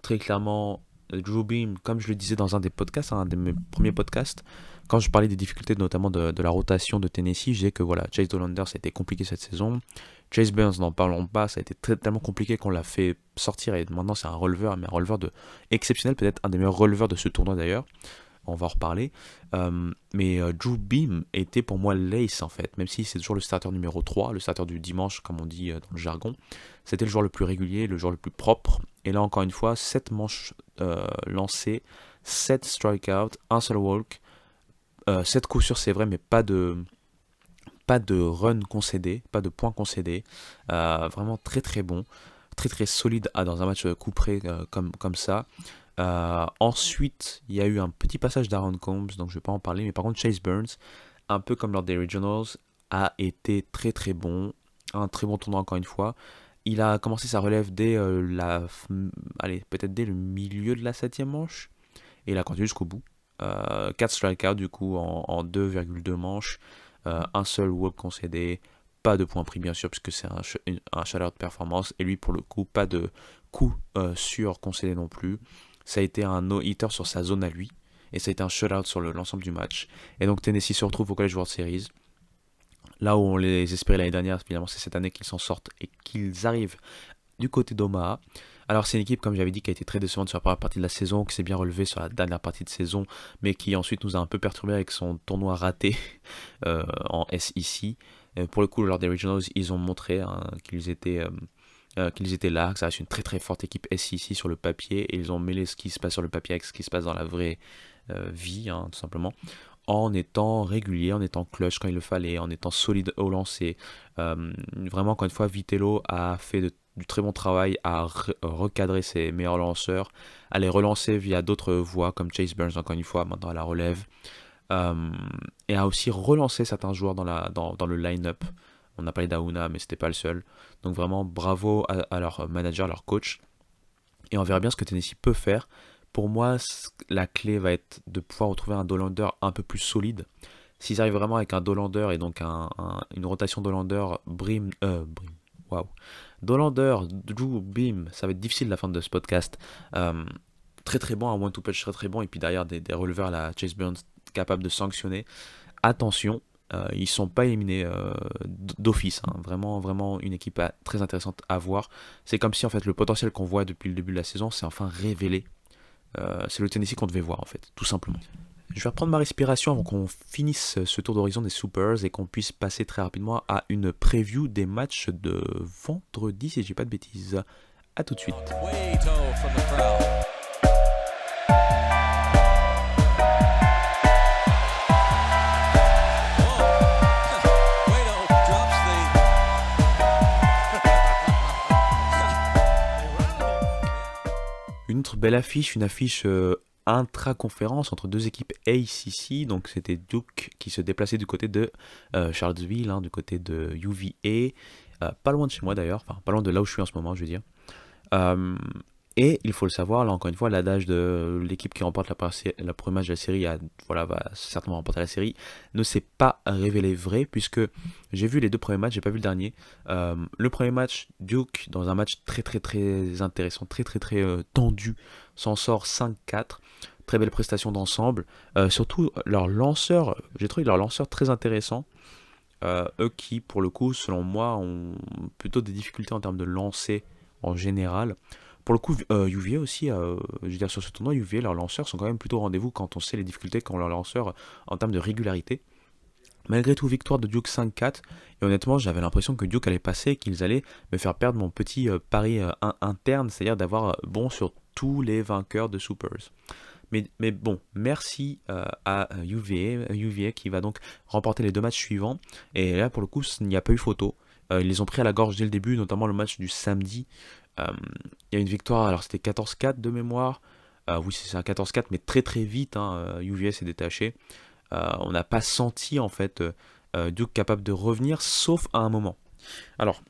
très clairement, Drew Beam, comme je le disais dans un des podcasts, un de mes premiers podcasts, quand je parlais des difficultés notamment de la rotation de Tennessee, je disais que voilà, Chase Dollander, ça a été compliqué cette saison. Chase Burns, n'en parlons pas, ça a été tellement compliqué qu'on l'a fait sortir, et maintenant c'est un releveur, mais un releveur exceptionnel, peut-être un des meilleurs releveurs de ce tournoi d'ailleurs. On va en reparler. Mais Drew Beam était pour moi l'ace en fait, même si c'est toujours le starter numéro 3, le starter du dimanche comme on dit dans le jargon. C'était le joueur le plus régulier, le joueur le plus propre. Et là encore une fois, 7 manches lancées, 7 strikeouts, un seul walk, 7 coups sûrs c'est vrai, mais pas de run concédé, pas de points concédés. Vraiment très très bon, très très solide dans un match couperé comme ça. Ensuite, il y a eu un petit passage d'Aaron Combs, donc je ne vais pas en parler, mais par contre Chase Burns, un peu comme lors des Regionals, a été très très bon, un très bon tournoi encore une fois. Il a commencé sa relève dès allez, peut-être dès le milieu de la 7e manche, et il a continué jusqu'au bout. 4 strikeouts du coup en 2,2 manches, un seul walk concédé, pas de points pris bien sûr puisque c'est un shutout de performance, et lui pour le coup pas de coup sûr concédé non plus. Ça a été un no-hitter sur sa zone à lui, et ça a été un shutout sur l'ensemble du match. Et donc Tennessee se retrouve au College World Series. Là où on les espérait l'année dernière, finalement c'est cette année qu'ils s'en sortent et qu'ils arrivent du côté d'Omaha. Alors c'est une équipe, comme j'avais dit, qui a été très décevante sur la première partie de la saison, qui s'est bien relevée sur la dernière partie de saison, mais qui ensuite nous a un peu perturbé avec son tournoi raté en SEC. Pour le coup, lors des Regionals, ils ont montré, hein, qu'ils étaient qu'ils étaient là, que ça reste une très très forte équipe SEC sur le papier, et ils ont mêlé ce qui se passe sur le papier avec ce qui se passe dans la vraie vie, hein, tout simplement, en étant régulier, en étant clutch quand il le fallait, en étant solide au lancer. Vraiment, encore une fois, Vitello a fait du très bon travail à recadrer ses meilleurs lanceurs, à les relancer via d'autres voies, comme Chase Burns, encore une fois, maintenant à la relève, euh, et a aussi relancé certains joueurs dans le line-up. On a parlé d'Aouna, mais c'était pas le seul. Donc vraiment, bravo à leur manager, leur coach. Et on verra bien ce que Tennessee peut faire. Pour moi, la clé va être de pouvoir retrouver un Dollander un peu plus solide. S'ils arrivent vraiment avec un Dollander et donc une rotation Dollander, waouh. Dollander, Drew, Beam, ça va être difficile la fin de ce podcast. Euh, Très très bon, un one to punch très très bon, et puis derrière des releveurs à la Chase Burns capables de sanctionner. Attention, ils sont pas éliminés d'office, hein. Vraiment, vraiment une équipe très intéressante à voir. C'est comme si en fait le potentiel qu'on voit depuis le début de la saison s'est enfin révélé. C'est le Tennessee qu'on devait voir en fait, tout simplement. Je vais reprendre ma respiration avant qu'on finisse ce tour d'horizon des Supers et qu'on puisse passer très rapidement à une preview des matchs de vendredi, si je dis pas de bêtises. A tout de suite. Une autre belle affiche, une affiche intra-conférence entre deux équipes ACC. Donc c'était Duke qui se déplaçait du côté de Charlottesville, hein, du côté de UVA, pas loin de chez moi d'ailleurs, enfin pas loin de là où je suis en ce moment, je veux dire. Euh, et il faut le savoir, là encore une fois, l'adage de l'équipe qui remporte la première match de la série voilà, va certainement remporter la série ne s'est pas révélé vrai, puisque j'ai vu les deux premiers matchs, j'ai pas vu le dernier. Le premier match, Duke, dans un match très très très intéressant, très très très tendu, s'en sort 5-4. Très belle prestation d'ensemble. Surtout leur lanceur, j'ai trouvé leur lanceur très intéressant. Eux qui, pour le coup, selon moi, ont plutôt des difficultés en termes de lancer en général. Pour le coup, UVA aussi, je veux dire, sur ce tournoi, UVA, leurs lanceurs sont quand même plutôt au rendez-vous quand on sait les difficultés qu'ont leurs lanceurs en termes de régularité. Malgré tout, victoire de Duke 5-4, et honnêtement, j'avais l'impression que Duke allait passer, qu'ils allaient me faire perdre mon petit pari interne, c'est-à-dire d'avoir bon sur tous les vainqueurs de Supers. Mais bon, merci à UVA qui va donc remporter les deux matchs suivants. Et là, pour le coup, il n'y a pas eu photo. Ils les ont pris à la gorge dès le début, notamment le match du samedi. Euh, Il y a une victoire, alors c'était 14-4 de mémoire. Oui, c'est un 14-4, mais très très vite, hein, UVA s'est détaché. On n'a pas senti en fait Duke capable de revenir, sauf à un moment. Alors,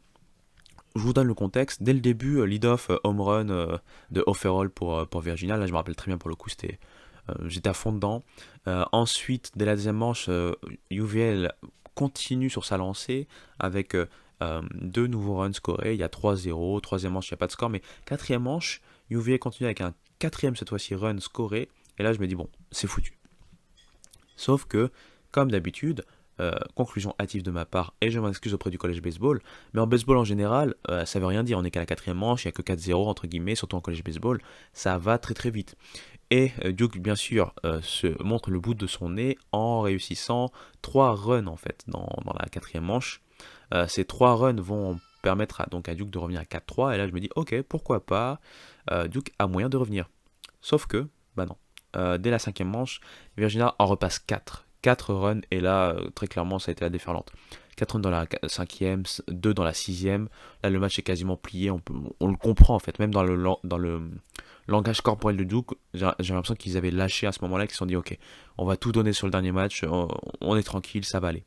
je vous donne le contexte. Dès le début, lead-off home run de Offerall pour Virginia. Là, je me rappelle très bien pour le coup, j'étais à fond dedans. Ensuite, dès la deuxième manche, UVL continue sur sa lancée avec deux nouveaux runs scorés. Il y a 3-0. Troisième manche, il n'y a pas de score. Mais quatrième manche, UVA continue avec un quatrième, cette fois-ci, run scoré. Et là, je me dis, bon, c'est foutu. Sauf que, comme d'habitude, conclusion hâtive de ma part, et je m'excuse auprès du collège baseball, mais en baseball en général, ça veut rien dire, on n'est qu'à la quatrième manche, il n'y a que 4-0 entre guillemets, surtout en collège baseball, ça va très très vite. Et Duke, bien sûr, se montre le bout de son nez en réussissant 3 runs en fait dans la quatrième manche. Ces 3 runs vont permettre donc à Duke de revenir à 4-3, et là je me dis, ok, pourquoi pas, Duke a moyen de revenir. Sauf que, bah non. Dès la cinquième manche, Virginia en repasse 4. 4 runs, et là, très clairement, ça a été la déferlante. 4 runs dans la cinquième, 2 dans la sixième. Là, le match est quasiment plié. On le comprend, en fait. Même dans le langage corporel de Duke, j'ai l'impression qu'ils avaient lâché à ce moment-là, qu'ils se sont dit, ok, on va tout donner sur le dernier match, on est tranquille, ça va aller.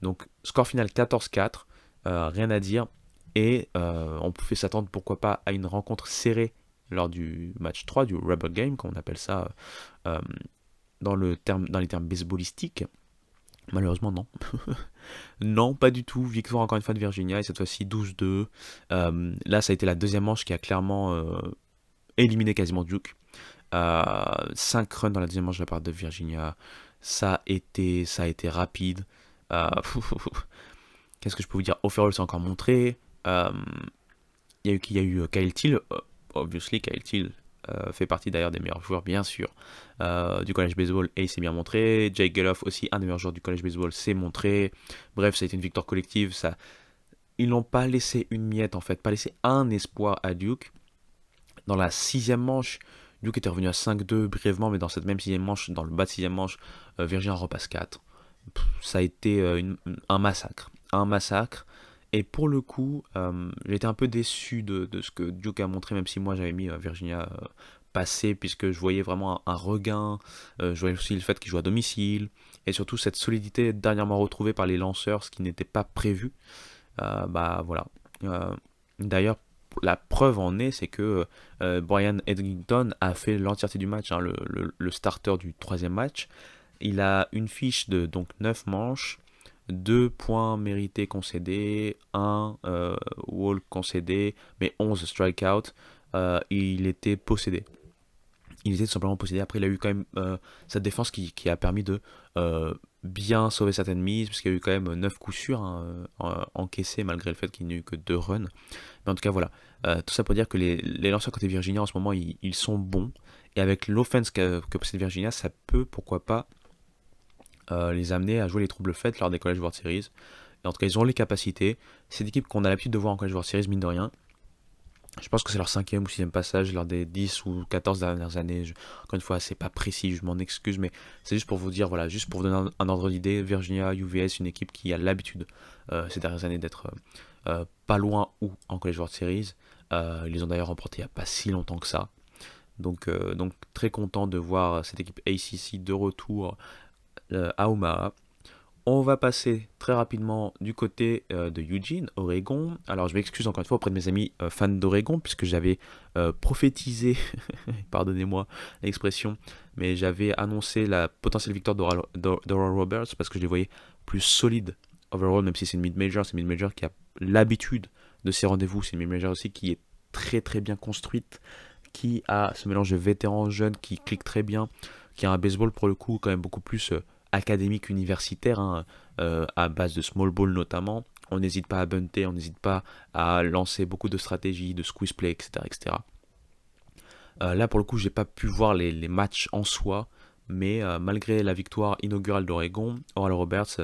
Donc, score final 14-4, rien à dire. Et on pouvait s'attendre, pourquoi pas, à une rencontre serrée lors du match 3, du rubber game, comme on appelle ça euh, dans les termes baseballistiques. Malheureusement, non. Non, pas du tout. Victoire encore une fois de Virginia, et cette fois-ci 12-2. Là, ça a été la deuxième manche qui a clairement éliminé quasiment Duke. 5 runs dans la deuxième manche de la part de Virginia. Ça a été rapide. Qu'est-ce que je peux vous dire? Offerall s'est encore montré. Il y a eu Kyle Till. Obviously, Kyle Till fait partie d'ailleurs des meilleurs joueurs, bien sûr, du college baseball, et il s'est bien montré. Jake Geloff aussi, un des meilleurs joueurs du college baseball, s'est montré. Bref, ça a été une victoire collective. ils n'ont pas laissé une miette en fait, pas laissé un espoir à Duke. Dans la sixième manche, Duke était revenu à 5-2 brièvement, mais dans cette même sixième manche, dans le bas de sixième manche, Virginia repasse 4. Ça a été un massacre. Un massacre. Et pour le coup, j'ai été un peu déçu de ce que Duke a montré, même si moi j'avais mis Virginia passer, puisque je voyais vraiment un regain. Je voyais aussi le fait qu'il joue à domicile. Et surtout cette solidité dernièrement retrouvée par les lanceurs, ce qui n'était pas prévu. Bah voilà. Euh, D'ailleurs, la preuve en est, c'est que Brian Edgington a fait l'entièreté du match, hein, le starter du troisième match. Il a une fiche de donc 9 manches, 2 points mérités concédés, un walk concédé, mais 11 strikeouts. Il était possédé. Il était tout simplement possédé. Après, il a eu quand même sa défense qui a permis de bien sauver certaines mises, parce qu'il y a eu quand même 9 coups sûrs hein, encaissés, malgré le fait qu'il n'y ait eu que 2 runs. Mais en tout cas, voilà. Tout ça pour dire que les lanceurs côté Virginia, en ce moment, ils sont bons. Et avec l'offense que possède Virginia, ça peut, pourquoi pas, les amener à jouer les troubles faits lors des College World Series. Et en tout cas, ils ont les capacités. C'est une équipe qu'on a l'habitude de voir en College World Series, mine de rien. Je pense que c'est leur cinquième ou sixième passage lors des 10 ou 14 dernières années. Encore une fois, c'est pas précis, je m'en excuse, mais c'est juste pour vous dire, voilà, juste pour vous donner un ordre d'idée. Virginia UVS, une équipe qui a l'habitude ces dernières années d'être pas loin ou en College World Series. Ils les ont d'ailleurs remporté il n'y a pas si longtemps que ça. Donc très content de voir cette équipe ACC de retour à Omaha. On va passer très rapidement du côté de Eugene, Oregon. Alors je m'excuse encore une fois auprès de mes amis fans d'Oregon, puisque j'avais prophétisé, pardonnez-moi l'expression, mais j'avais annoncé la potentielle victoire d'Oral Roberts, parce que je les voyais plus solides overall, même si c'est une mid-major. C'est une mid-major qui a l'habitude de ces rendez-vous. C'est une mid-major aussi qui est très très bien construite, qui a ce mélange de vétérans jeunes qui clique très bien, qui a un baseball pour le coup quand même beaucoup plus académique universitaire, hein, à base de small ball notamment. On n'hésite pas à bunter, on n'hésite pas à lancer beaucoup de stratégies, de squeeze play, etc. etc. Là pour le coup j'ai pas pu voir les matchs en soi, mais malgré la victoire inaugurale d'Oregon, Oral Roberts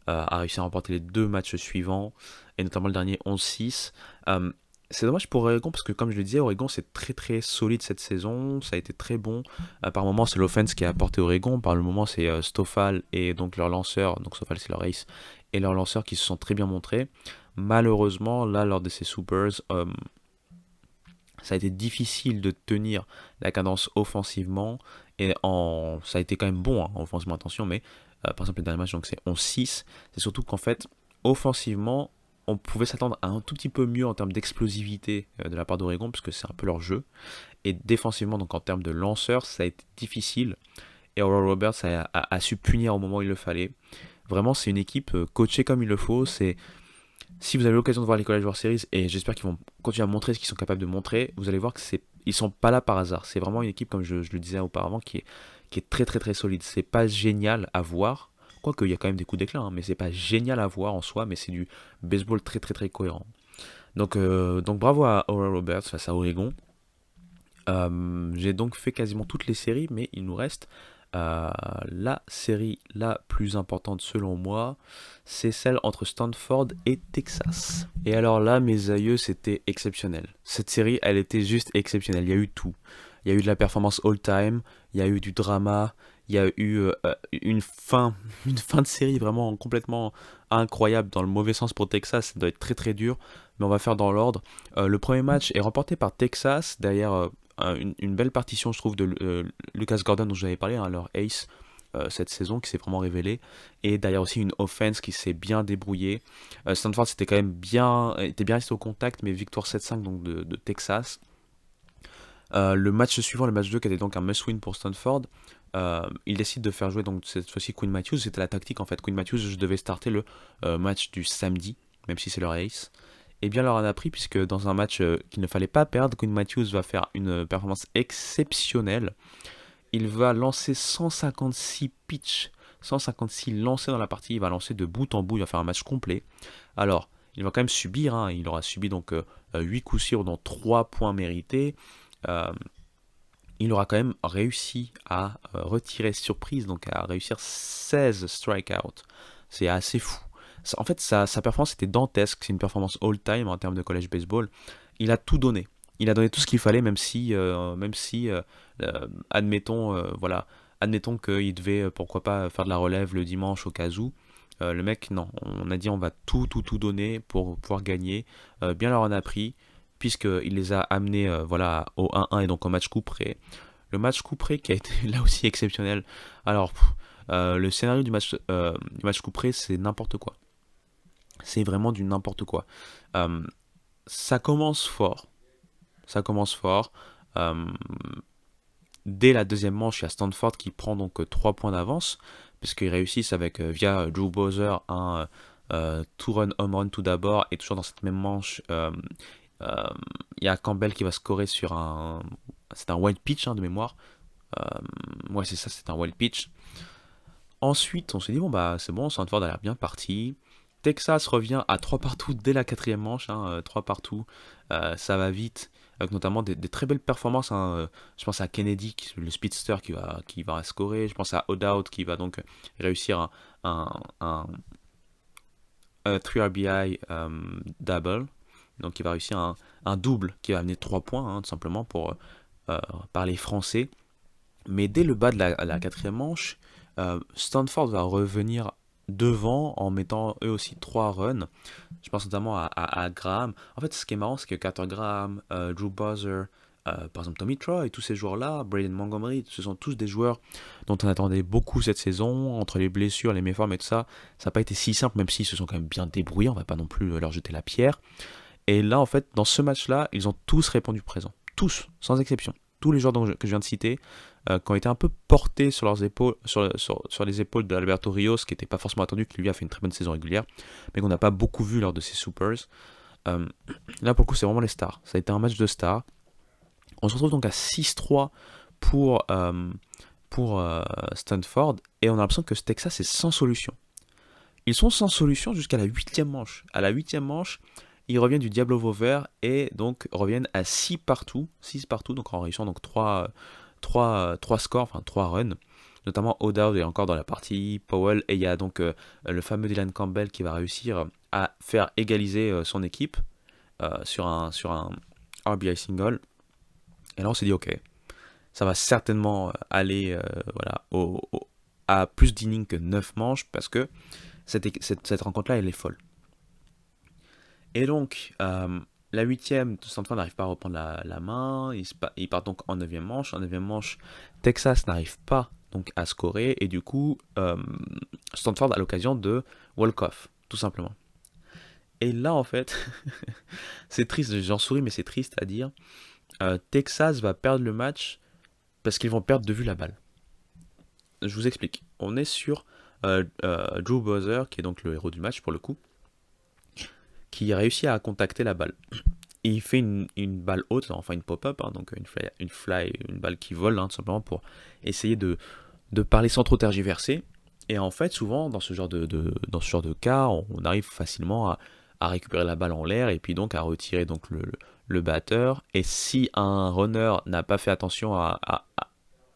a réussi à remporter les deux matchs suivants, et notamment le dernier 11-6. C'est dommage pour Oregon parce que comme je le disais, Oregon c'est très très solide cette saison, ça a été très bon. Par moment c'est l'offense qui a apporté Oregon, par le moment c'est Stoffal et donc leur lanceur, donc Stoffal c'est leur ace, et leur lanceur qui se sont très bien montrés. Malheureusement là lors de ces Supers, ça a été difficile de tenir la cadence offensivement, et ça a été quand même bon hein, offensivement, attention, mais par exemple le dernier match donc c'est 11-6, c'est surtout qu'en fait offensivement on pouvait s'attendre à un tout petit peu mieux en termes d'explosivité de la part d'Oregon, puisque c'est un peu leur jeu. Et défensivement, donc en termes de lanceurs, ça a été difficile. Et Oral Roberts a su punir au moment où il le fallait. Vraiment, c'est une équipe coachée comme il le faut. Si vous avez l'occasion de voir les College World Series, et j'espère qu'ils vont continuer à montrer ce qu'ils sont capables de montrer, vous allez voir que ils sont pas là par hasard. C'est vraiment une équipe, comme je le disais auparavant, qui est très très très solide. C'est pas génial à voir, quoique il y a quand même des coups d'éclat, hein, mais c'est pas génial à voir en soi, mais c'est du baseball très très très cohérent. Donc bravo à Oral Roberts face à Oregon. J'ai donc fait quasiment toutes les séries, mais il nous reste la série la plus importante selon moi, c'est celle entre Stanford et Texas. Et alors là, mes aïeux, c'était exceptionnel. Cette série, elle était juste exceptionnelle. Il y a eu tout. Il y a eu de la performance all-time, il y a eu du drama, il y a eu une fin, une fin de série vraiment complètement incroyable dans le mauvais sens pour Texas. Ça doit être très très dur, mais on va faire dans l'ordre. Le premier match est remporté par Texas, derrière une belle partition, je trouve, de Lucas Gordon dont je vous avais parlé, hein, leur ace cette saison qui s'est vraiment révélé, et derrière aussi une offense qui s'est bien débrouillée. Stanford c'était quand même était bien resté au contact, mais victoire 7-5 donc de Texas. Le match suivant, le match 2 qui était donc un must-win pour Stanford, il décide de faire jouer donc cette fois-ci Quinn Matthews. C'était la tactique en fait. Quinn Matthews je devais starter le match du samedi, même si c'est leur ace. Et bien leur en a pris, puisque dans un match qu'il ne fallait pas perdre, Quinn Matthews va faire une performance exceptionnelle. Il va lancer 156 pitches, 156 lancés dans la partie. Il va lancer de bout en bout, il va faire un match complet. Alors, il va quand même subir, hein, il aura subi donc 8 coups sûrs, dont 3 points mérités. Euh, il aura quand même réussi à retirer surprise, donc à réussir 16 strikeouts. C'est assez fou. En fait, sa performance était dantesque. C'est une performance all-time en termes de college baseball. Il a tout donné. Il a donné tout ce qu'il fallait, admettons, voilà, admettons qu'il devait, pourquoi pas, faire de la relève le dimanche au cas où. Le mec, non, on a dit on va tout donner pour pouvoir gagner. Bien leur en a pris, puisqu'il les a amenés voilà, au 1-1 et donc au match coup près. Le match coup près qui a été là aussi exceptionnel. Alors, le scénario du match coup près, c'est n'importe quoi. C'est vraiment du n'importe quoi. Euh, Ça commence fort. Ça commence fort. Euh, Dès la deuxième manche, il y a Stanford qui prend donc 3 points d'avance, puisqu'ils réussissent avec, via Drew Bowser, un two-run home run tout d'abord, et toujours dans cette même manche, euh, il y a Campbell qui va scorer sur un. C'est un wild pitch hein, de mémoire. Ouais, c'est ça, c'est un wild pitch. Ensuite, on s'est dit, bon, bah, c'est bon, Stanford a l'air bien parti. Texas revient à 3 partout dès la quatrième manche, hein, 3 partout. Ça va vite, avec notamment des très belles performances. Hein, je pense à Kennedy, le speedster qui va scorer. Je pense à O'Dowd qui va donc réussir un 3 RBI double. Donc il va réussir un double qui va amener 3 points, hein, tout simplement, par les Français. Mais dès le bas de la quatrième manche, Stanford va revenir devant en mettant eux aussi 3 runs. Je pense notamment à Graham. En fait, ce qui est marrant, c'est que Carter Graham, Drew Buzzer, par exemple Tommy Troy, tous ces joueurs-là, Braden Montgomery, ce sont tous des joueurs dont on attendait beaucoup cette saison, entre les blessures, les méformes et tout ça. Ça n'a pas été si simple, même s'ils se sont quand même bien débrouillés, on va pas non plus leur jeter la pierre. Et là, en fait, dans ce match-là, ils ont tous répondu présent. Tous, sans exception. Tous les joueurs que je viens de citer, qui ont été un peu portés sur leurs épaules, sur les épaules d'Alberto Rios, qui n'était pas forcément attendu, qui lui a fait une très bonne saison régulière, mais qu'on n'a pas beaucoup vu lors de ses Supers. Euh, Là, pour le coup, c'est vraiment les stars. Ça a été un match de stars. On se retrouve donc à 6-3 pour Stanford, et on a l'impression que ce Texas est sans solution. Ils sont sans solution jusqu'à la 8e manche. À la 8e manche, ils reviennent du Diablo Vauvert et donc reviennent à 6 partout, donc en réussissant donc 3 scores, enfin 3 runs. Notamment O'Dowd est encore dans la partie, Powell, et il y a donc le fameux Dylan Campbell qui va réussir à faire égaliser son équipe sur un RBI single. Et là on s'est dit ok, ça va certainement aller voilà, à plus d'innings que 9 manches parce que cette rencontre-là elle est folle. Et donc, la huitième, Stanford n'arrive pas à reprendre la main. Il part donc en neuvième manche. En neuvième manche, Texas n'arrive pas donc à scorer. Et du coup, Stanford a l'occasion de walk-off, tout simplement. Et là, en fait, c'est triste, j'en souris, mais c'est triste à dire. Texas va perdre le match parce qu'ils vont perdre de vue la balle. Je vous explique. On est sur Drew Bowser, qui est donc le héros du match pour le coup, qui réussit à contacter la balle. Et il fait une balle haute, enfin une pop-up, hein, donc une balle qui vole, hein, tout simplement pour essayer de parler sans trop tergiverser. Et en fait, souvent, dans ce genre de cas, on arrive facilement à récupérer la balle en l'air et puis donc à retirer donc le batteur. Et si un runner n'a pas fait attention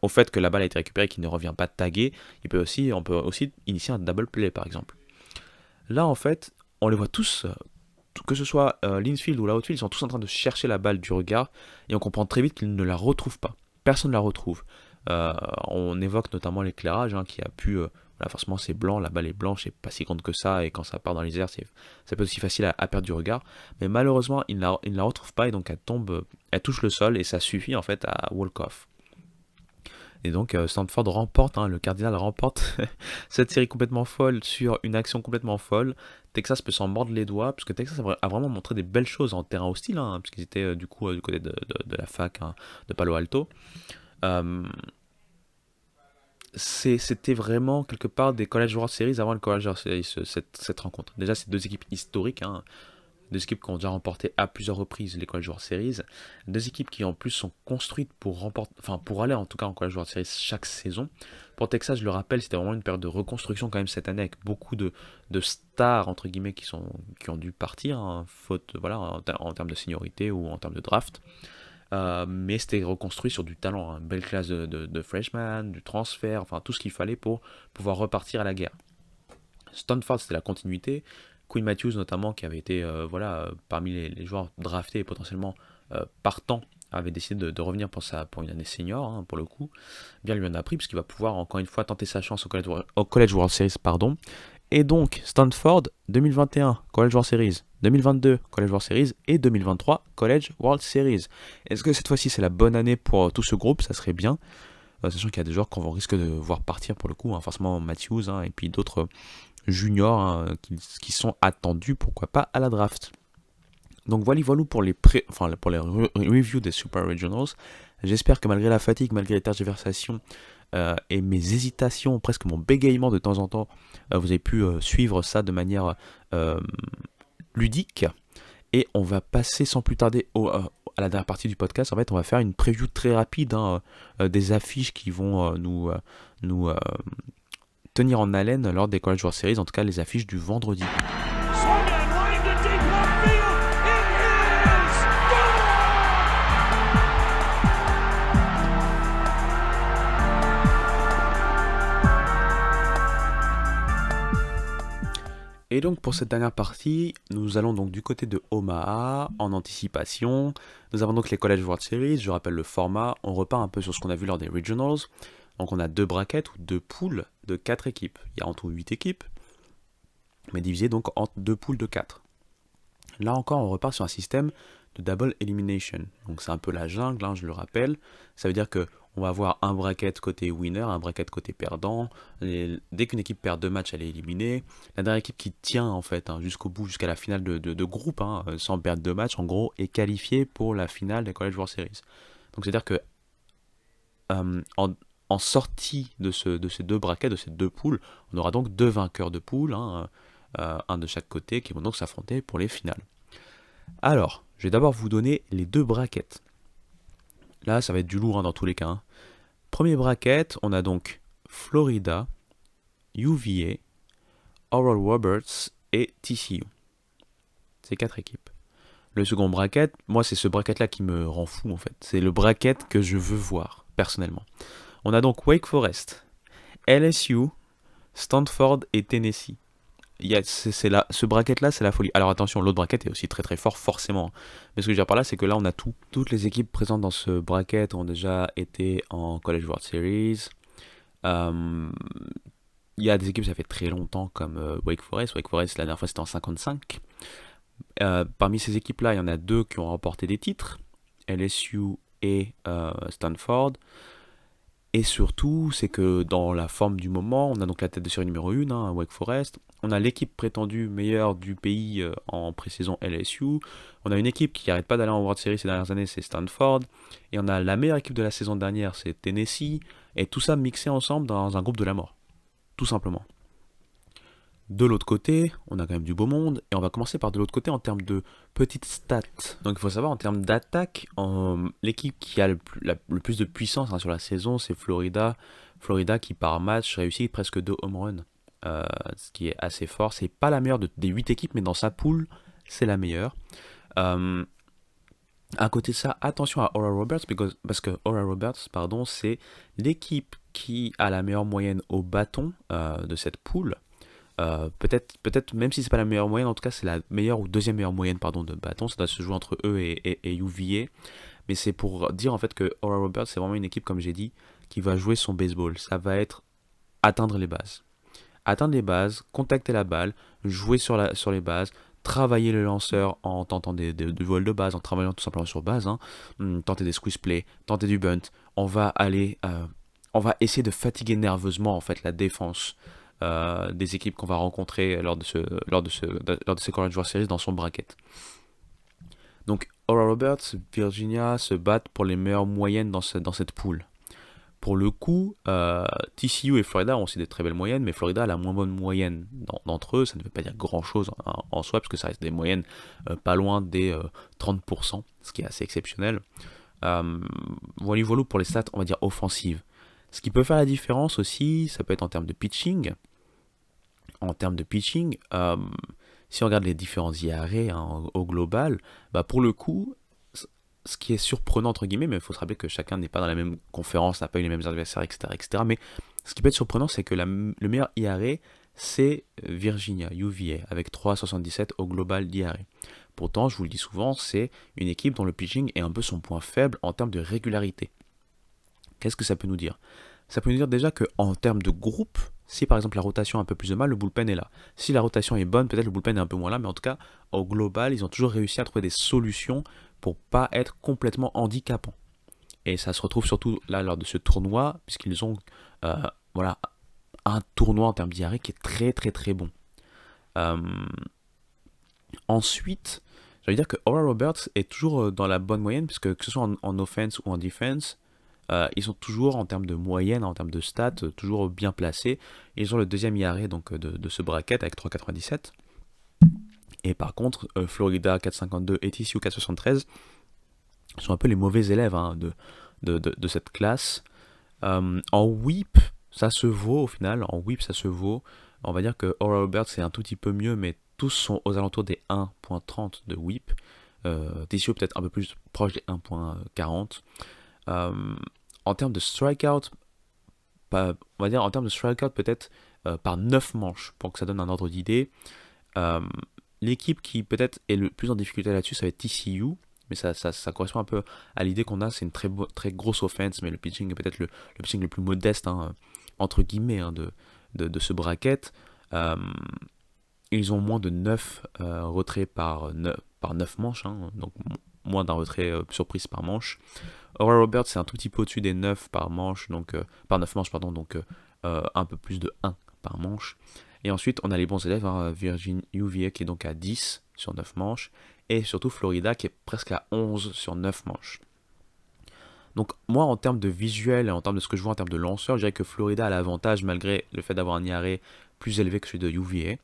au fait que la balle a été récupérée et qu'il ne revient pas taguer, on peut aussi initier un double play, par exemple. Là, en fait, on les voit tous, que ce soit l'infield ou l'outfield, ils sont tous en train de chercher la balle du regard et on comprend très vite qu'ils ne la retrouvent pas. Personne ne la retrouve. On évoque notamment l'éclairage hein, qui a pu. Voilà, forcément, c'est blanc, la balle est blanche, c'est pas si grande que ça, et quand ça part dans les airs, ça peut être aussi facile à perdre du regard. Mais malheureusement, ils ne la retrouvent pas et donc elle touche le sol et ça suffit en fait à walk-off. Et donc Stanford remporte, hein, le Cardinal remporte cette série complètement folle sur une action complètement folle. Texas peut s'en mordre les doigts, puisque Texas a vraiment montré des belles choses en terrain hostile, hein, puisqu'ils étaient du coup du côté de la fac hein, de Palo Alto. Euh, C'était vraiment quelque part des College World Series avant le College World Series, cette rencontre. Déjà, c'est deux équipes historiques, hein, deux équipes qui ont déjà remporté à plusieurs reprises les College World Series, deux équipes qui en plus sont construites pour aller en tout cas en College World Series chaque saison. Pour Texas, je le rappelle, c'était vraiment une période de reconstruction quand même cette année avec beaucoup de stars entre guillemets qui ont dû partir, hein, faute voilà en termes de seniorité ou en termes de draft. Mais c'était reconstruit sur du talent, hein, une belle classe de freshmen, du transfert, enfin tout ce qu'il fallait pour pouvoir repartir à la guerre. Stanford, c'était la continuité. Quinn Matthews, notamment, qui avait été parmi les joueurs draftés et potentiellement partants, avait décidé de revenir pour une année senior, hein, pour le coup. Bien lui en a pris, puisqu'il va pouvoir encore une fois tenter sa chance au College World Series. Pardon. Et donc, Stanford, 2021, College World Series. 2022, College World Series. Et 2023, College World Series. Est-ce que cette fois-ci, c'est la bonne année pour tout ce groupe? Ça serait bien. Sachant qu'il y a des joueurs qu'on risque de voir partir pour le coup, hein, forcément Matthews, hein, et puis d'autres juniors, hein, qui sont attendus, pourquoi pas, à la draft. Donc voilà pour pour les reviews des Super Regionals. J'espère que malgré la fatigue, malgré les tergiversations et mes hésitations, presque mon bégaiement de temps en temps, vous avez pu suivre ça de manière ludique. Et on va passer sans plus tarder à la dernière partie du podcast. En fait, on va faire une preview très rapide, hein, des affiches qui vont nous tenir en haleine lors des College World Series, en tout cas les affiches du vendredi. Et donc pour cette dernière partie, nous allons donc du côté de Omaha, en anticipation. Nous avons donc les College World Series, je rappelle le format, on repart un peu sur ce qu'on a vu lors des Regionals. Donc on a 2 brackets ou 2 poules de 4 équipes. Il y a en tout 8 équipes, mais divisées donc en 2 poules de 4. Là encore, on repart sur un système de double elimination. Donc c'est un peu la jungle, hein, je le rappelle. Ça veut dire que on va avoir un bracket côté winner, un bracket côté perdant. Dès qu'une équipe perd 2 matchs, elle est éliminée. La dernière équipe qui tient en fait, hein, jusqu'au bout, jusqu'à la finale de groupe, hein, sans perdre 2 matchs, en gros, est qualifiée pour la finale des College World Series. Donc c'est-à-dire que en sortie de ces 2 brackets, de ces 2 poules, on aura donc 2 vainqueurs de poule, hein, un de chaque côté, qui vont donc s'affronter pour les finales. Alors, je vais d'abord vous donner les 2 brackets. Là, ça va être du lourd, hein, dans tous les cas. Hein. Premier bracket, on a donc Florida, UVA, Oral Roberts et TCU. C'est 4 équipes. Le second bracket, moi c'est ce bracket-là qui me rend fou en fait. C'est le bracket que je veux voir, personnellement. On a donc Wake Forest, LSU, Stanford et Tennessee. Ce bracket-là, c'est la folie. Alors attention, l'autre bracket est aussi très très fort, forcément. Mais ce que je veux dire par là, c'est que là, on a tout. Toutes les équipes présentes dans ce bracket ont déjà été en College World Series. Il y a des équipes, ça fait très longtemps, comme Wake Forest. Wake Forest, la dernière fois, c'était en 55. Parmi ces équipes-là, il y en a 2 qui ont remporté des titres. LSU et Stanford. Et surtout, c'est que dans la forme du moment, on a donc la tête de série numéro 1, hein, Wake Forest. On a l'équipe prétendue meilleure du pays en pré-saison LSU. On a une équipe qui n'arrête pas d'aller en World Series ces dernières années, c'est Stanford. Et on a la meilleure équipe de la saison dernière, c'est Tennessee. Et tout ça mixé ensemble dans un groupe de la mort. Tout simplement. De l'autre côté, on a quand même du beau monde, et on va commencer par de l'autre côté en termes de petites stats. Donc il faut savoir, en termes d'attaque, l'équipe qui a le plus de puissance, hein, sur la saison, c'est Florida. Florida qui par match réussit presque 2 home runs, ce qui est assez fort. C'est pas la meilleure des 8 équipes, mais dans sa poule, c'est la meilleure. À côté de ça, attention à Oral Roberts, parce que Oral Roberts, c'est l'équipe qui a la meilleure moyenne au bâton de cette poule. Peut-être même si c'est pas la meilleure moyenne, en tout cas c'est la meilleure ou deuxième meilleure moyenne de bâton. Ça doit se jouer entre eux et UVA, mais c'est pour dire en fait que Oral Roberts c'est vraiment une équipe, comme j'ai dit, qui va jouer son baseball. Ça va être atteindre les bases, contacter la balle, jouer sur les bases, travailler le lanceur en tentant des vols de base, en travaillant tout simplement sur base, hein, tenter des squeeze plays, tenter du bunt. On va essayer de fatiguer nerveusement en fait la défense des équipes qu'on va rencontrer lors de ces College World Series dans son bracket. Donc Oral Roberts, Virginia se battent pour les meilleures moyennes dans cette poule. Pour le coup, TCU et Florida ont aussi des très belles moyennes, mais Florida a la moins bonne moyenne d'entre eux. Ça ne veut pas dire grand chose en soi, parce que ça reste des moyennes pas loin des 30%, ce qui est assez exceptionnel. Voilà pour les stats, on va dire offensives. Ce qui peut faire la différence aussi, ça peut être en termes de pitching. Si on regarde les différents IRA, hein, au global, pour le coup, ce qui est surprenant entre guillemets, mais il faut se rappeler que chacun n'est pas dans la même conférence, n'a pas eu les mêmes adversaires, etc. Mais ce qui peut être surprenant, c'est que le meilleur IRA, c'est Virginia, UVA, avec 3,77 au global d'IRA. Pourtant, je vous le dis souvent, c'est une équipe dont le pitching est un peu son point faible en termes de régularité. Qu'est-ce que ça peut nous dire? Ça peut nous dire déjà qu'en termes de groupe, si par exemple la rotation a un peu plus de mal, le bullpen est là. Si la rotation est bonne, peut-être le bullpen est un peu moins là, mais en tout cas, au global, ils ont toujours réussi à trouver des solutions pour pas être complètement handicapants. Et ça se retrouve surtout là lors de ce tournoi, puisqu'ils ont euh, voilà, un tournoi en termes d'IRA qui est très très très bon. Euh, Ensuite, j'allais dire que Oral Roberts est toujours dans la bonne moyenne, puisque que ce soit en offense ou en defense, ils sont toujours en termes de moyenne, en termes de stats, toujours bien placés. Ils ont le deuxième IRA donc, de ce bracket avec 3,97. Et par contre, Florida 4,52 et TCU 4,73 sont un peu les mauvais élèves hein, de cette classe. En whip, ça se vaut au final. En whip, ça se vaut. On va dire que Oral Roberts c'est un tout petit peu mieux, mais tous sont aux alentours des 1.30 de whip. TCU peut-être un peu plus proche des 1.40. En termes de strikeout, on va dire en termes de strikeout peut-être par 9 manches, pour que ça donne un ordre d'idée. L'équipe qui peut-être est le plus en difficulté là-dessus, ça va être TCU, mais ça correspond un peu à l'idée qu'on a, c'est une très grosse offense, mais le pitching est peut-être le pitching le plus modeste, hein, entre guillemets, hein, de ce bracket. Ils ont moins de 9 retraits par 9 manches, hein, donc moins d'un retrait surprise par manche. Oral Roberts, c'est un tout petit peu au-dessus des 9 par manche, donc par 9 manches, pardon, donc un peu plus de 1 par manche. Et ensuite, on a les bons élèves, hein, Virgin UVA qui est donc à 10 sur 9 manches, et surtout Florida qui est presque à 11 sur 9 manches. Donc moi, en termes de visuel et en termes de ce que je vois en termes de lanceur, je dirais que Florida a l'avantage malgré le fait d'avoir un IRA plus élevé que celui de UVA.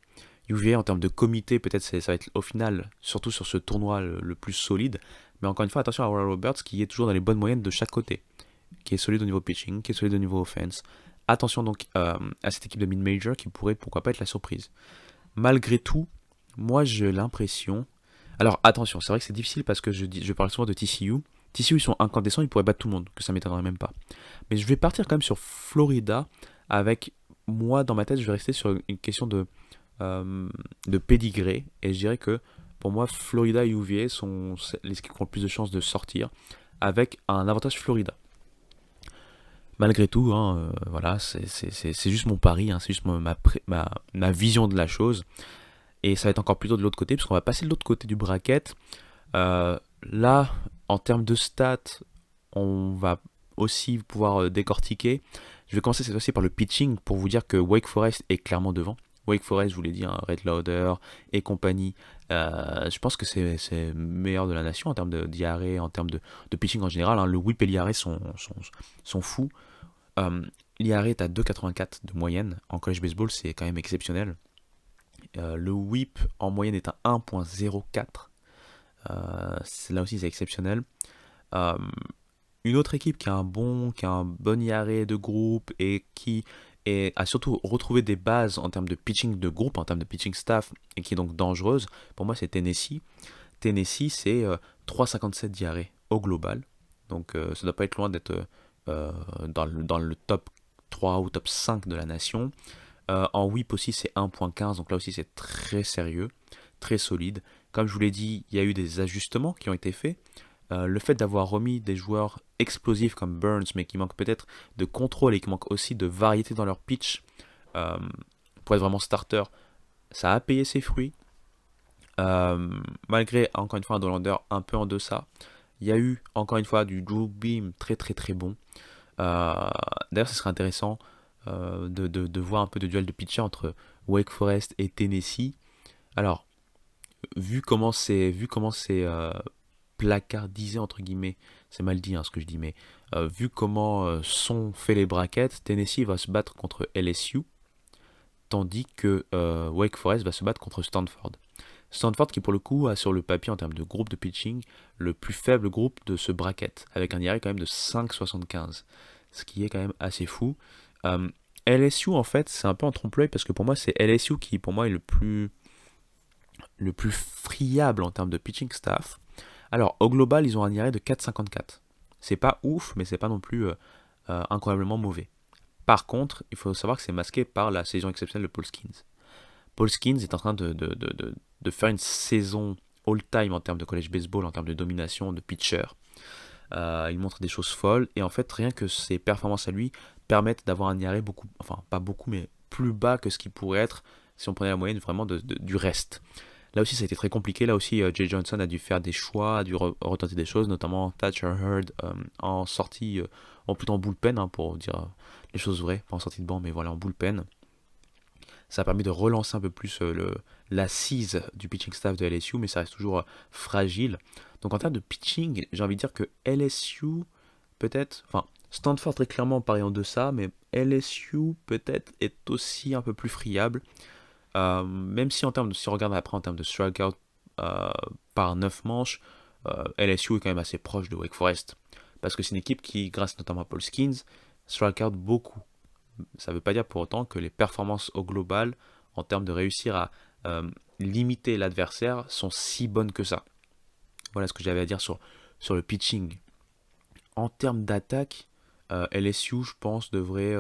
UVA en termes de comité, peut-être ça va être au final, surtout sur ce tournoi, le plus solide. Mais encore une fois, attention à Oral Roberts qui est toujours dans les bonnes moyennes de chaque côté, qui est solide au niveau pitching, qui est solide au niveau offense. Attention donc à cette équipe de mid-major qui pourrait pourquoi pas être la surprise. Malgré tout, moi j'ai l'impression... Alors attention, c'est vrai que c'est difficile parce que je parle souvent de TCU. TCU ils sont incandescents, ils pourraient battre tout le monde, que ça m'étonnerait même pas. Mais je vais partir quand même sur Florida avec... Moi dans ma tête je vais rester sur une question de pédigré, et je dirais que pour moi Florida et UVA sont les équipes qui ont le plus de chances de sortir avec un avantage Florida. Malgré tout, hein, voilà, c'est juste mon pari, hein, c'est juste ma vision de la chose, et ça va être encore plus tôt de l'autre côté, puisqu'on va passer de l'autre côté du bracket. Là, en termes de stats, on va aussi pouvoir décortiquer. Je vais commencer cette fois-ci par le pitching pour vous dire que Wake Forest est clairement devant. Wake Forest, je vous l'ai dit, hein, Red Lauder et compagnie, je pense que c'est meilleur de la nation en termes de d'IRA, en termes de pitching en général. Hein. Le whip et l'IRA sont fous. L'IRA est à 2,84 de moyenne. En college baseball, c'est quand même exceptionnel. Le whip en moyenne est à 1,04. Là aussi, c'est exceptionnel. Une autre équipe qui a un bon IRA de groupe et qui a surtout retrouvé des bases en termes de pitching de groupe, en termes de pitching staff, et qui est donc dangereuse, pour moi c'est Tennessee. Tennessee c'est 3,57 d'IRA au global, donc ça ne doit pas être loin d'être dans le top 3 ou top 5 de la nation. En whip aussi c'est 1,15, donc là aussi c'est très sérieux, très solide. Comme je vous l'ai dit, il y a eu des ajustements qui ont été faits. Le fait d'avoir remis des joueurs explosifs comme Burns, mais qui manquent peut-être de contrôle et qui manquent aussi de variété dans leur pitch pour être vraiment starter, ça a payé ses fruits. Malgré, encore une fois, un Dollander un peu en deçà, il y a eu, encore une fois, du Drew Beam très très très bon. D'ailleurs, ce serait intéressant de voir un peu de duel de pitcher entre Wake Forest et Tennessee. Alors, vu comment c'est placardisé entre guillemets, c'est mal dit hein, ce que je dis, mais vu comment sont faits les brackets, Tennessee va se battre contre LSU, tandis que Wake Forest va se battre contre Stanford. Stanford qui pour le coup a sur le papier en termes de groupe de pitching le plus faible groupe de ce bracket, avec un IRA quand même de 5,75, ce qui est quand même assez fou. LSU en fait c'est un peu en trompe-l'œil parce que pour moi c'est LSU qui pour moi est le plus friable en termes de pitching staff. Alors, au global, ils ont un IRA de 4,54. C'est pas ouf, mais c'est pas non plus incroyablement mauvais. Par contre, il faut savoir que c'est masqué par la saison exceptionnelle de Paul Skeens. Paul Skeens est en train de faire une saison all-time en termes de college baseball, en termes de domination, de pitcher. Il montre des choses folles et en fait rien que ses performances à lui permettent d'avoir un IRA beaucoup, enfin pas beaucoup mais plus bas que ce qui pourrait être si on prenait la moyenne vraiment du reste. Là aussi ça a été très compliqué, là aussi Jay Johnson a dû faire des choix, a dû retenter des choses, notamment Thatcher Hurd en sortie, en plutôt en bullpen pour dire les choses vraies, pas en sortie de banc mais voilà en bullpen. Ça a permis de relancer un peu plus l'assise du pitching staff de LSU, mais ça reste toujours fragile. Donc en termes de pitching, j'ai envie de dire que LSU, peut-être, enfin, Stanford très clairement pareil en deçà, mais LSU peut-être est aussi un peu plus friable. Même si si on regarde après en termes de strikeout par 9 manches, LSU est quand même assez proche de Wake Forest. Parce que c'est une équipe qui, grâce notamment à Paul Skeens, strikeout beaucoup. Ça ne veut pas dire pour autant que les performances au global, en termes de réussir à limiter l'adversaire, sont si bonnes que ça. Voilà ce que j'avais à dire sur le pitching. En termes d'attaque, LSU, je pense, devrait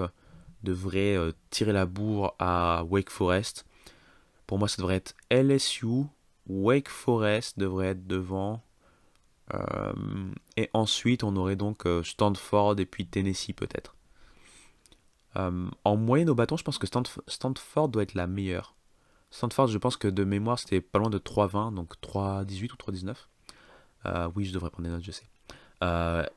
tirer la bourre à Wake Forest. Pour moi, ça devrait être LSU, Wake Forest devrait être devant. Et ensuite, on aurait donc Stanford et puis Tennessee peut-être. En moyenne au bâton, je pense que Stanford doit être la meilleure. Stanford, je pense que de mémoire, c'était pas loin de 3,20, donc 3,18 ou 3,19. Oui, je devrais prendre des notes, je sais.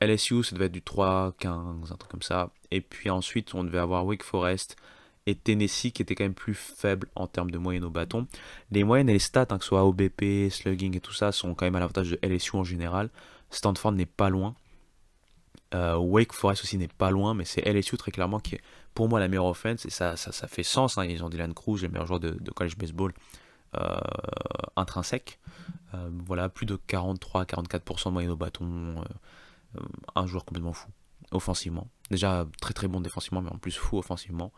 LSU, ça devait être du 3,15, un truc comme ça. Et puis ensuite, on devait avoir Wake Forest et Tennessee qui était quand même plus faible en termes de moyenne au bâton. Les moyennes et les stats, que ce soit OBP, slugging et tout ça, sont quand même à l'avantage de LSU en général. Stanford n'est pas loin. Wake Forest aussi n'est pas loin, mais c'est LSU très clairement qui est pour moi la meilleure offense, et ça fait sens. Ils ont Dylan Cruz, le meilleur joueur de college baseball intrinsèque. Voilà, plus de 43-44% de moyenne au bâton. Un joueur complètement fou offensivement. Déjà très très bon défensivement, mais en plus fou offensivement.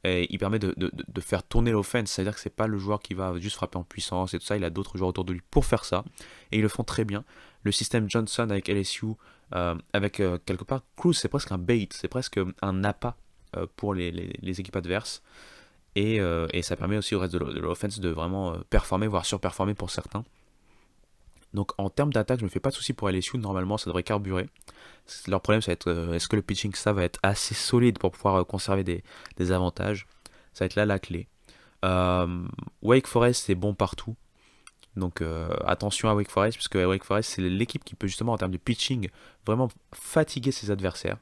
Et il permet de faire tourner l'offense, c'est-à-dire que c'est pas le joueur qui va juste frapper en puissance et tout ça, il a d'autres joueurs autour de lui pour faire ça, et ils le font très bien. Le système Johnson avec LSU, avec quelque part Cruz, c'est presque un bait, c'est presque un appât pour les équipes adverses, et ça permet aussi au reste de l'offense de vraiment performer, voire surperformer pour certains. Donc en termes d'attaque, je me fais pas de soucis pour LSU, normalement ça devrait carburer. Leur problème, ça va être est-ce que le pitching ça va être assez solide pour pouvoir conserver des avantages. Ça va être là la clé. Wake Forest c'est bon partout. Donc attention à Wake Forest, puisque Wake Forest c'est l'équipe qui peut justement en termes de pitching vraiment fatiguer ses adversaires.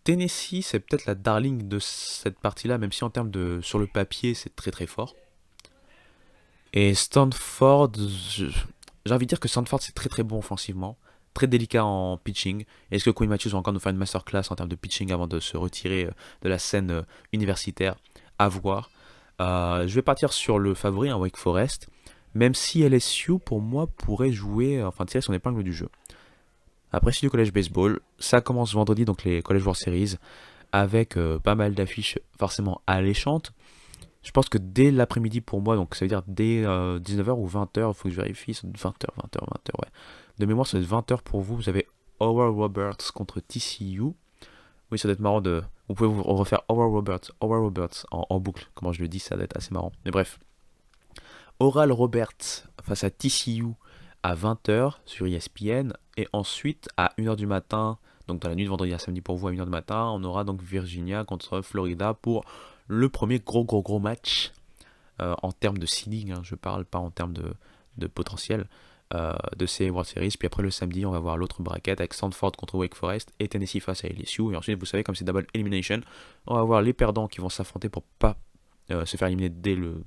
Tennessee c'est peut-être la darling de cette partie-là, même si en termes de sur le papier c'est très très fort. Et Stanford, j'ai envie de dire que Stanford c'est très très bon offensivement, très délicat en pitching. Est-ce que Quinn Matthews va encore nous faire une masterclass en termes de pitching avant de se retirer de la scène universitaire? À voir. Je vais partir sur le favori, Wake Forest, même si LSU pour moi pourrait jouer, enfin tirer son épingle du jeu. Après c'est du college baseball, ça commence vendredi donc les College World Series avec pas mal d'affiches forcément alléchantes. Je pense que dès l'après-midi pour moi, donc ça veut dire dès 19h ou 20h, il faut que je vérifie, c'est 20h, 20h, 20h, ouais. De mémoire, c'est 20h pour vous, vous avez Oral Roberts contre TCU. Oui, ça doit être marrant Vous pouvez vous refaire Oral Roberts en boucle, comment je le dis, ça doit être assez marrant. Mais bref, Oral Roberts face à TCU à 20h sur ESPN, et ensuite à 1h du matin, donc dans la nuit de vendredi à samedi pour vous à 1h du matin, on aura donc Virginia contre Florida pour le premier gros match en termes de seeding, je parle pas en termes de potentiel de ces World Series. Puis après le samedi, on va voir l'autre bracket avec Stanford contre Wake Forest et Tennessee face à LSU. Et ensuite, vous savez, comme c'est double elimination, on va voir les perdants qui vont s'affronter pour pas se faire éliminer dès le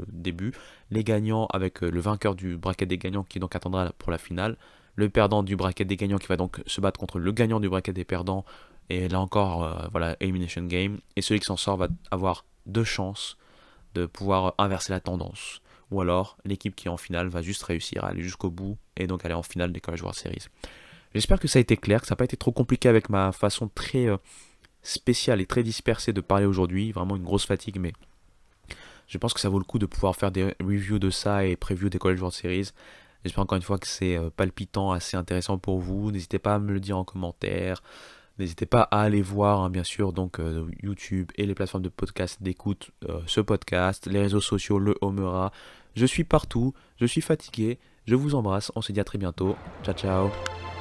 début. Les gagnants avec le vainqueur du bracket des gagnants qui donc attendra pour la finale. Le perdant du bracket des gagnants qui va donc se battre contre le gagnant du bracket des perdants. Et là encore, voilà, elimination game. Et celui qui s'en sort va avoir 2 chances de pouvoir inverser la tendance. Ou alors, l'équipe qui est en finale va juste réussir à aller jusqu'au bout et donc aller en finale des College World Series. J'espère que ça a été clair, que ça n'a pas été trop compliqué avec ma façon très spéciale et très dispersée de parler aujourd'hui. Vraiment une grosse fatigue, mais je pense que ça vaut le coup de pouvoir faire des reviews de ça et previews des College World Series. J'espère encore une fois que c'est palpitant, assez intéressant pour vous. N'hésitez pas à me le dire en commentaire. N'hésitez pas à aller voir, hein, bien sûr, donc YouTube et les plateformes de podcast d'écoute, ce podcast, les réseaux sociaux, le Homera. Je suis partout, je suis fatigué, je vous embrasse, on se dit à très bientôt. Ciao ciao.